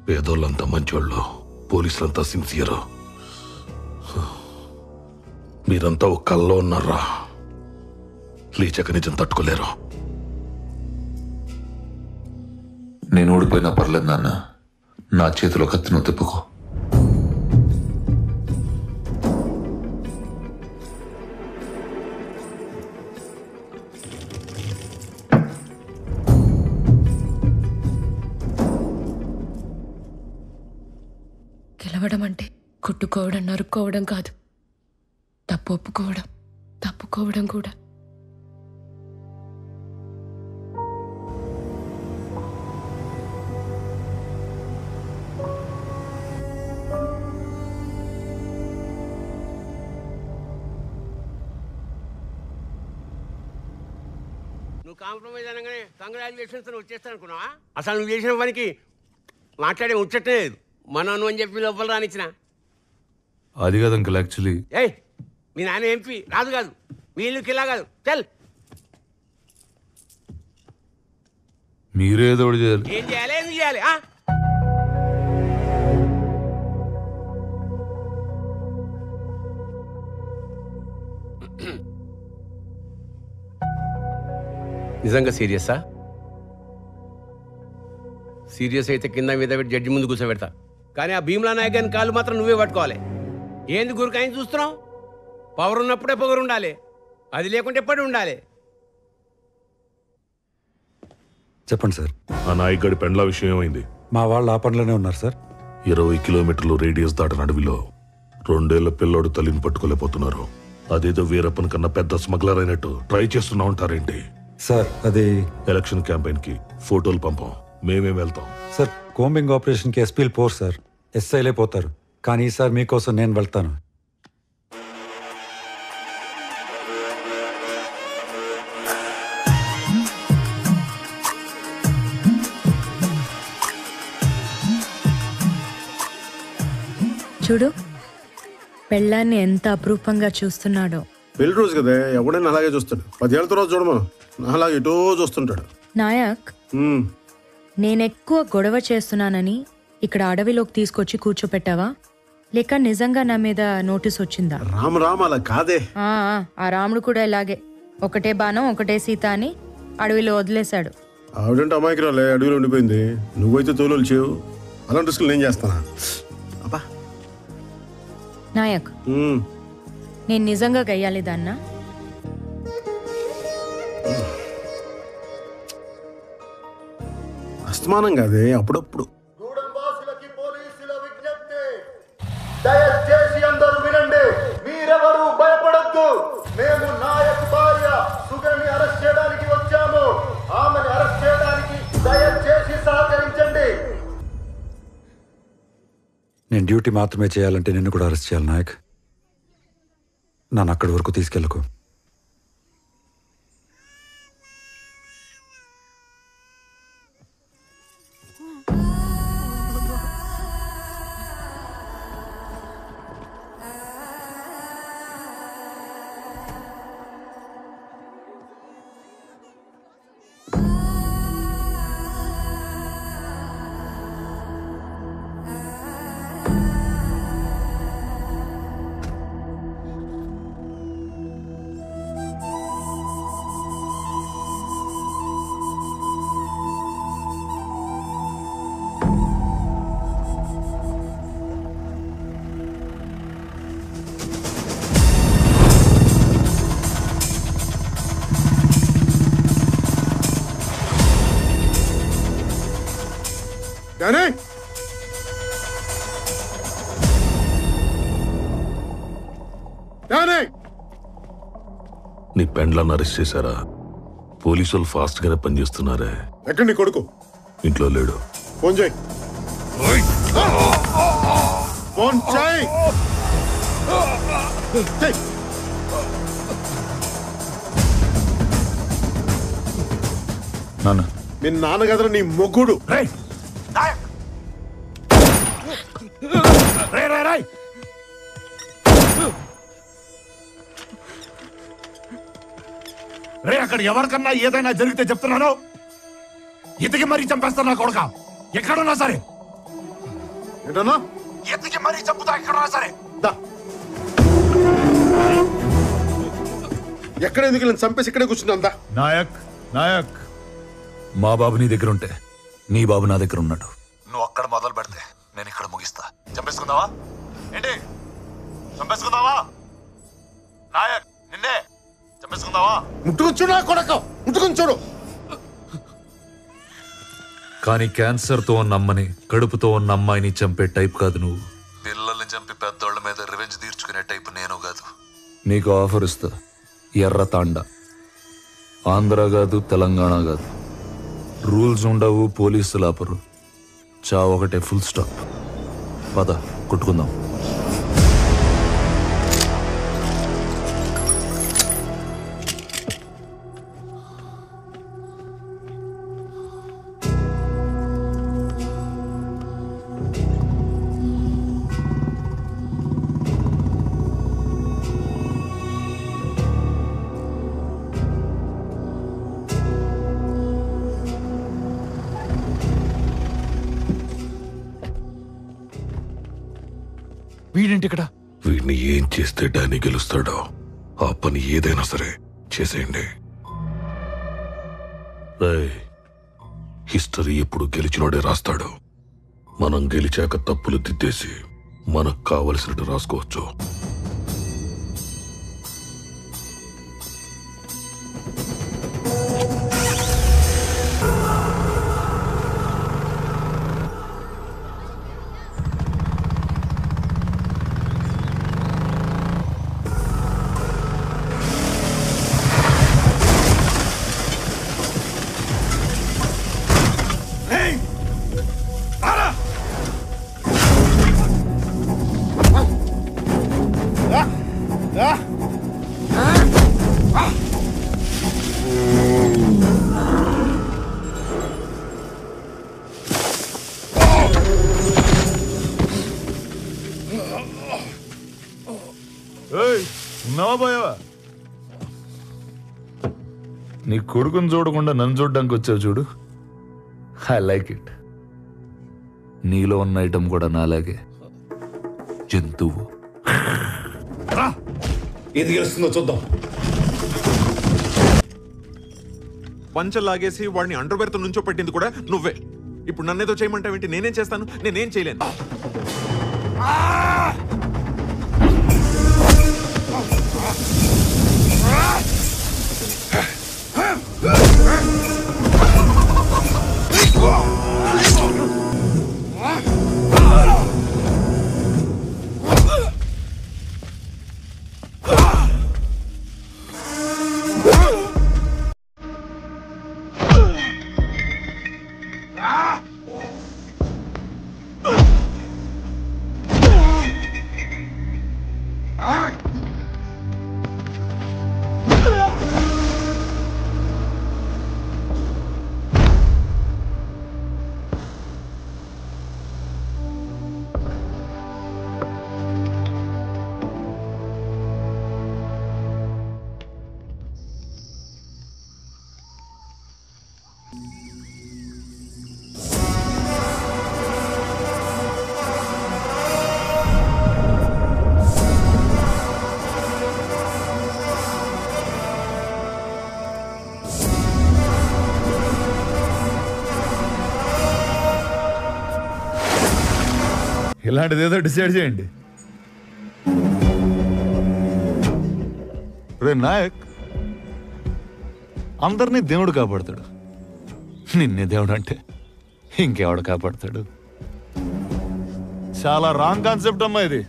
పేదోళ్ళంతా మంచోళ్ళు, పోలీసులంతా సిన్సియర్. మీరంతా ఒక కల్లో ఉన్నారా? లేచక నిజం తట్టుకోలేరు. నేను ఓడిపోయినా పర్లేదు నాన్న, నా చేతిలో కత్తిను తిప్పుకో. గెలవడం అంటే కొట్టుకోవడం, నరుక్కోవడం కాదు. తప్పు ఒప్పుకోవడం, తప్పుకోవడం కూడా. నువ్వు కాంప్రమైజ్ అనగానే కంగ్రాచులేషన్స్ వచ్చేస్తాను అనుకున్నావా? అసలు నువ్వు చేసిన పనికి మాట్లాడే ముచ్చటే లేదు. మనను అని చెప్పి లోపల రానిచ్చిన. అది కాదు అంకుల్, యాక్చువల్లీ ఏయ్, మీ నాన్న ఎంపీ రాదు కాదు, మీ ఇల్లు కిలా కాదు. చల్, మీరేదో ఒకటి చేయాలి. ఏం చేయాలి, ఏం చేయాలి? నిజంగా సీరియసా? సీరియస్ అయితే కింద మీద పెట్టి జడ్జి ముందు కూర్చోబెడతా. కానీ ఆ భీమ్లా నాయక్ గారిని కాళ్ళు మాత్రం నువ్వే పట్టుకోవాలి. ఏంది గురికాయని చూస్తున్నావు? పవర్ ఉన్నప్పుడే పొగరు ఉండాలి, అది లేకుంటే ఎప్పుడు ఉండాలి. చెప్పండి సార్. ఆ నాయక్ గడి పెండ్ల విషయం ఏమైంది? మా వాళ్ళు ఆ పనిలోనే ఉన్నారు సార్. 20 కిలోమీటర్లు రేడియస్ దాటిన అడవిలో 2 ఏళ్ల పిల్లోడు తల్లిని పట్టుకోలేకపోతున్నారు. అదేదో వీరప్పన్ కన్నా పెద్ద స్మగ్లర్ అయినట్టు ట్రై చేస్తున్నా ఉంటారేంటి? సార్ అది ఎలక్షన్ క్యాంపెయిన్ కి ఫోటోలు పంపం, మేమేం వెళ్తాం. సార్ కోంబింగ్ ఆపరేషన్ కి ఎస్పీలు పోరు సార్, ఎస్ఐలే పోతారు. కానీ ఈసారి మీకోసం నేను వెళ్తాను. చూడు, పెళ్ళాన్ని ఎంత అపురూపంగా చూస్తున్నాడో. పెళ్లి రోజు కదా, ఎవడైనా అలాగే చూస్తాడు. 10 ఏళ్ళ తర్వాత చూడమా, అలాగే ఎటో చూస్తుంటాడు. నాయక్, నేనెక్కువ గొడవ చేస్తున్నానని ఇక్కడ అడవిలోకి తీసుకొచ్చి కూర్చోపెట్టావా, లేక నిజంగా నా మీద నోటీస్ వచ్చిందా? రామ్ అలా కాదే. ఆ రాముడు కూడా ఇలాగే, ఒకటే బాణం ఒకటే సీత అని అడవిలో వదిలేశాడు. ఆవిడంటే అమాయకురాలే, అడవిలో ఉండిపోయింది. నువ్వైతే తోలు చేయవు. అలాంటి రిస్కులు నేను చేస్తానా? అబ్బా నాయక్, నేను నిజంగా గయ్యాలి దాన్నా? అస్తమానం కాదే అప్పుడప్పుడు. దయచేసి అందరూ వినండి, మీరెవరూ భయపడద్దు. మేము నాయక్ భార్య సుగని అరెస్ట్ చేయడానికి వచ్చాము. ఆమెను అరెస్ట్ చేయడానికి దయచేసి సహకరించండి. నేను డ్యూటీ మాత్రమే చేయాలంటే నిన్ను కూడా అరెస్ట్ చేయాలి నాయక్. నన్ను అక్కడి వరకు తీసుకెళ్ళకు. నీ పెండ్లాన్ని అరెస్ట్ చేశారా? పోలీసులు ఫాస్ట్ గానే పనిచేస్తున్నారే. ఎక్కడ నీ కొడుకు? ఇంట్లో లేడు. ఫోన్ చేయి. ఫోన్ చేయి. నాన్న, మీ నాన్న కదరా నీ మొగ్గుడు. రే, అక్కడ ఎవరికన్నా ఏదైనా జరిగితే చెప్తున్నాను, ఇతకి మరీ చంపేస్తాను నా కొడుక. ఎక్కడున్నా సరే ఏంటన్నా? ఎత్తికి మరీ చంపుతా ఎక్కడున్నా సరే. ఎక్కడ ఎందుకు నేను చంపేసి ఇక్కడే కూర్చున్నా. నాయక్, నాయక్, మా బాబు నీ దగ్గర ఉంటే నీ బాబు నా దగ్గర ఉన్నాడు. నువ్వు అక్కడ మొదలు పెడితే నేను ఇక్కడ ముగిస్తా. చంపేసుకుందావా ఏంటి? చంపేసుకుందావా? నాయక్, నిన్నే చంపేసుకుందావా? ముట్టుకొచ్చు నా కొడక, ముట్టుకొని చూడు. కానీ క్యాన్సర్తో ఉన్న అమ్మని, కడుపుతో ఉన్న అమ్మాయిని చంపే టైప్ కాదు నువ్వు. పిల్లల్ని చంపి పెద్దోళ్ళ మీద రివెంజ్ తీర్చుకునే టైప్ నేను కాదు. నీకు ఆఫర్ ఇస్తా. ఎర్ర తాండా. ఆంధ్ర కాదు, తెలంగాణ కాదు. రూల్స్ ఉండవు, పోలీసులు ఆపరు. చావు ఒకటే, ఫుల్ స్టాప్. పద, కొట్టుకుందాం. వీడేంటి ఇక్కడ? వీడిని ఏం చేస్తే డానీ గెలుస్తాడో ఆ పని ఏదైనా సరే చేసేయండి. హిస్టరీ ఎప్పుడు గెలిచినోడే రాస్తాడు. మనం గెలిచాక తప్పులు దిద్దేసి మనకు కావలసినట్టు రాసుకోవచ్చు. ఉన్నావా పోయావా? నీ కొడుకుని చూడకుండా నన్ను చూడడానికి వచ్చావు చూడు. I like it. నీలో ఉన్న ఐటమ్ కూడా నాలాగే జంతువు. ఏది గెలుస్తుందో చూద్దాం. పంచలాగేసి వాడిని అండర్వేర్తో నుంచో పెట్టింది కూడా నువ్వే. ఇప్పుడు నన్నేదో చేయమంటావేంటి? నేనేం చేస్తాను? నేనేం చేయలేను. ఇలాంటిది ఏదో డిసైడ్ చేయండి. రే నాయక్, అందరినీ దేవుడు కాపాడతాడు, నిన్నే దేవుడు అంటే ఇంకెవడు కాపాడతాడు? చాలా రాంగ్ కాన్సెప్ట్ అమ్మా ఇది.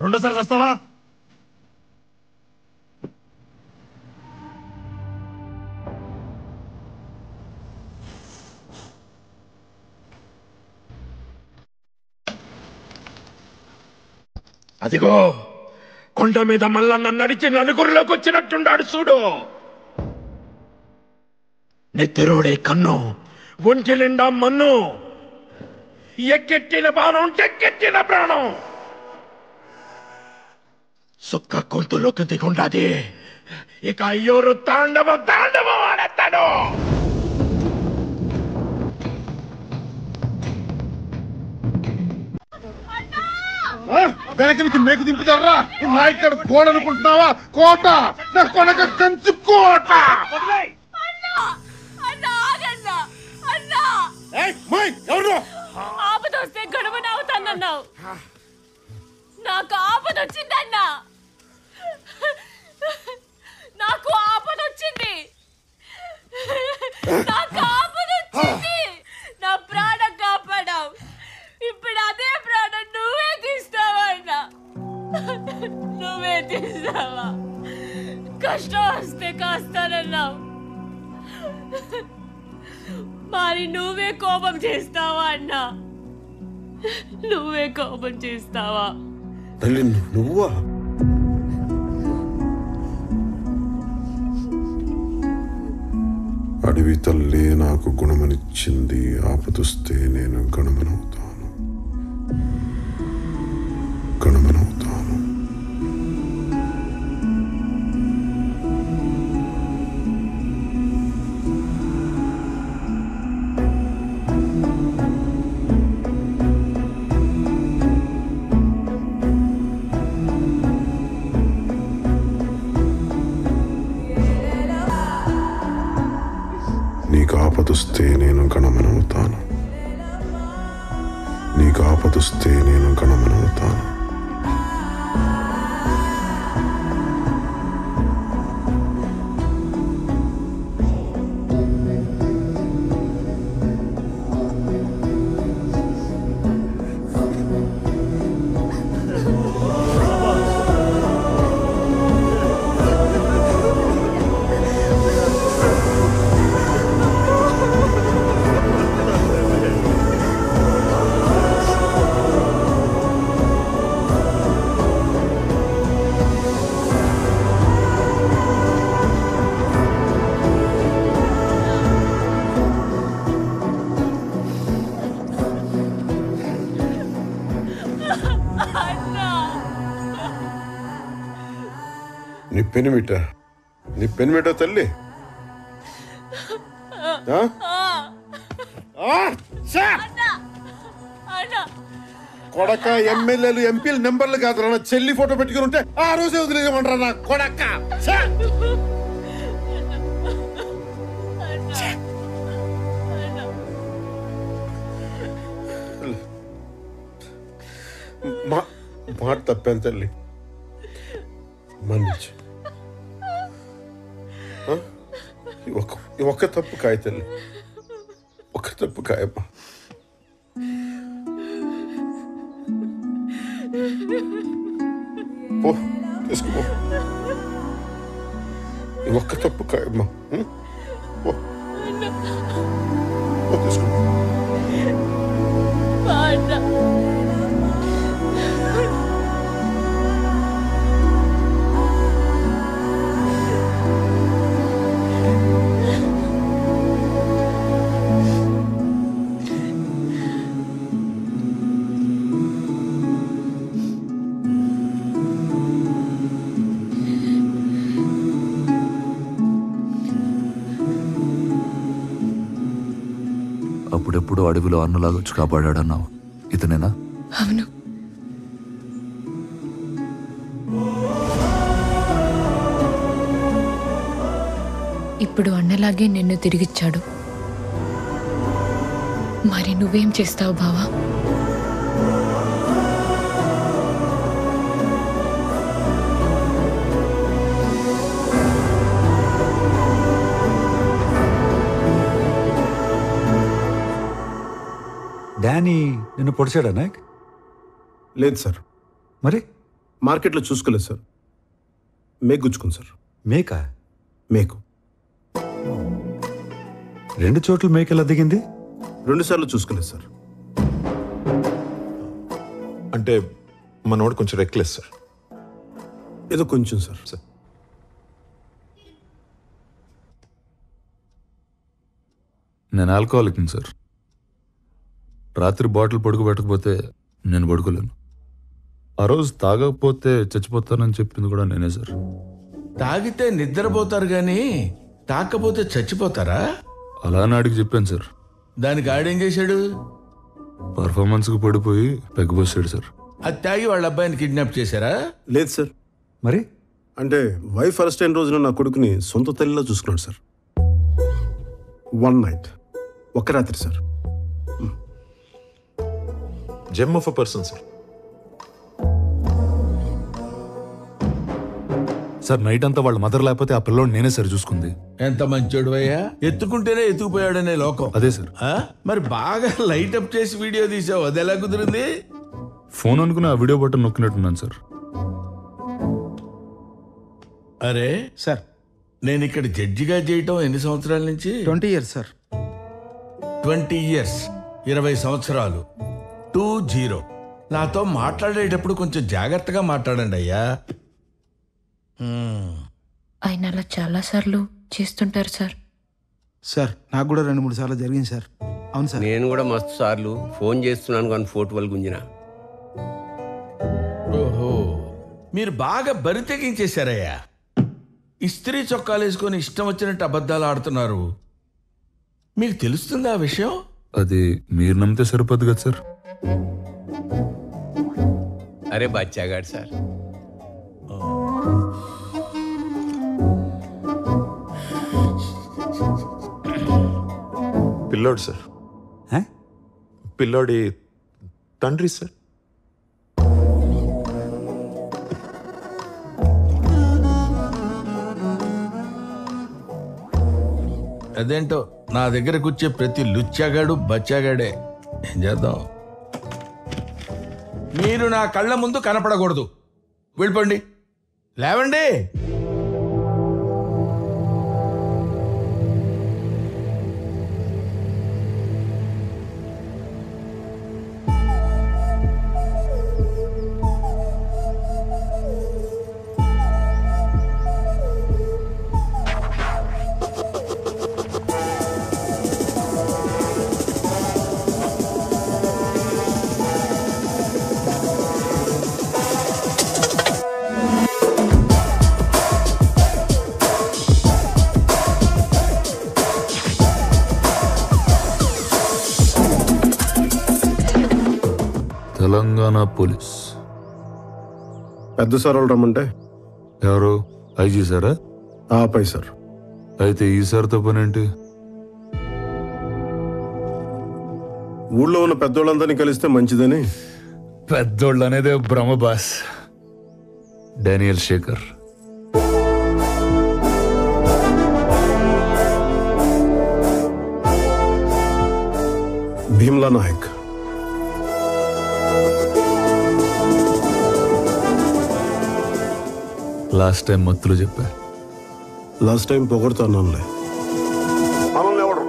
రెండోసారి వస్తావా? అదిగో కొండ మీద మల్లన్న నడిచి నలుగురిలోకి వచ్చినట్టుండాడు చూడు. నెత్తిరోడే కన్ను, ఒంటి నిండా మన్ను, ఎక్కెట్టిన బాణం చెక్కెట్టిన ప్రాణం. సుక్క గొంతులోకి దిగుండాది. ఇక అయ్యూరు తాండవం తాండవం ఆడతాడు. వెనక నుంచి మేకు దింపుతారా? నా ఇక్కడ కోడ అనుకుంటున్నావా? కోట, నా కొనక కంచు కోట. ఆపదొస్తే గొడవన అవుతానన్నావు, నాకు ఆపదొచ్చిందన్నా. నాకు ఆపదొచ్చింది, నాకు ఆపదొచ్చింది. నా ప్రాణం కాపాడావు, ఇప్పుడు అదే ప్రాణం నువ్వే తీస్తావా అన్నా? నువ్వే తీస్తావా? కష్టం వస్తే కాస్తానన్నావు, మరి నువ్వే కోపం చేస్తావా అన్నా? నువ్వే కోపం చేస్తావా? తల్లి నువ్వా? అడవి తల్లి నాకు గుణమనిచ్చింది, ఆపదొస్తే నేను గణమనవుతాను, గణమనవుతాను. నీకు ఆపదొస్తే నేను గణమనవుతాను, నీకు ఆపదొస్తే నేను గణమనవుతాను. నీ పెనిమిట తల్లి. కొడక ఎమ్మెల్యేలు ఎంపీలు నెంబర్లు కాదు, నా చెల్లి ఫోటో పెట్టుకుని ఉంటే ఆ రోజే వదిలేయమంటారా నా కొడక? మాట తప్పాను తల్లి, మన్నించు. ఒక్క తప్పు కాయ తల్లి, ఒక్క తప్పు కాయమ్మా. పో తీసుకో, ఒక్క తప్పు కాయమ్మా. తీసుకో. అప్పుడెప్పుడు అడవిలో అన్నలాగా వచ్చి కాపాడాడన్నావు, ఇతనేనా? అవును. ఇప్పుడు అన్నలాగే నిన్ను తిరిగిచ్చాడు. మరి నువ్వేం చేస్తావు బావా? డానీ నిన్ను పొడిచాడా నాయక్? లేదు సార్. మరి మార్కెట్లో చూసుకోలేదు సార్. మేకు గుచ్చుకుంది సార్. మేకా? మేకు 2 చోట్ల మేక ఎలా దిగింది? 2 సార్లు చూసుకోలేదు సార్. అంటే మనోడు కొంచెం రెక్లెస్ సార్. ఏదో కొంచెం సార్. నేను ఆల్కహాలిక్ సార్. రాత్రి బాటిల్ పడుకోబెట్టకపోతే నేను పడుకోలేను. ఆ రోజు తాగకపోతే చచ్చిపోతానని చెప్పింది కూడా నేనే సార్. తాగితే నిద్రపోతారు గాని తాకపోతే చచ్చిపోతారా? అలా నాడికి చెప్పాను సార్. దానికి ఆడేం చేశాడు? పర్ఫార్మెన్స్కి పడిపోయి పెగ్గబోసాడు సార్. అది తాగి వాళ్ళ అబ్బాయిని కిడ్నాప్ చేశారా? లేదు సార్. మరి అంటే వైఫ్ అరెస్ట్ అయిన రోజున నా కొడుకుని సొంత తల్లిలో చూసుకున్నాడు సార్. 1 నైట్, ఒక్క రాత్రి sir. Gem of a person sir. Sir night అంతా వాళ్ళ మదర్ లేకపోతే ఆ పిల్లోడు నేనే సార్ చూసుకుంది. ఎంత మంచోడు అయ్యా, ఎత్తుకుంటేనే ఎత్తుకుపోయాడనే లోకం. అదే సార్. మరి బాగా లైట్ అప్ చేసి వీడియో తీసావు, అది ఎలా కుదిరింది? ఫోన్ అనుకుని ఆ వీడియో బటన్ నొక్కినట్టున్నాను సార్. అరే సార్, నేను ఇక్కడ జడ్జిగా చేయటం ఎన్ని సంవత్సరాల నుంచి? 20 years సార్. 20 years, 20 సంవత్సరాలు. 20. నాతో మాట్లాడేటప్పుడు కొంచెం జాగ్రత్తగా మాట్లాడండి అయ్యా. ఆయన అలా చాలా సార్లు చేస్తుంటారు సార్. సార్ నాకు కూడా 2-3 సార్లు జరిగింది సార్. అవును సార్. నేను కూడా మస్తు సార్లు ఫోన్ చేస్తున్నాను కానీ ఫోటోలు గుంజిన. ఓహో, మీరు బాగా బరి తెగించేశారయ్యా. ఇస్త్రీ చొక్కాలు వేసుకొని ఇష్టం వచ్చినట్టు అబద్ధాలు ఆడుతున్నారు. మీకు తెలుస్తుందా ఆ విషయం? అది మీరు నమ్మితే సరిపోదు కదా సార్. అరే బచ్చాగాడు సార్. పిల్లోడు సార్. పిల్లోడి తండ్రి సార్. అదేంటో నా దగ్గరకు వచ్చే ప్రతి లుచ్చాగాడు బచ్చాగాడే. ఏం చేద్దాం? మీరు నా కళ్ళ ముందు కనపడకూడదు. వెళ్ళిపోండి, లేవండి. తెలంగాణ పోలీస్ పెద్ద సార్ వాళ్ళు రమ్మంటే? ఎవరు? ఐజీ సారా? పై సార్. అయితే ఈ సార్తో పని ఏంటి? ఊళ్ళో ఉన్న పెద్దోళ్ళందరినీ కలిస్తే మంచిదని పెద్దోళ్ళు అనేదే భ్రమ boss. Daniel Shekhar. Bheemla Nayak. Last time మత్తులు చెప్పా. లాస్ట్ టైం పొగడుతున్నానులే. మనల్ని ఎవడు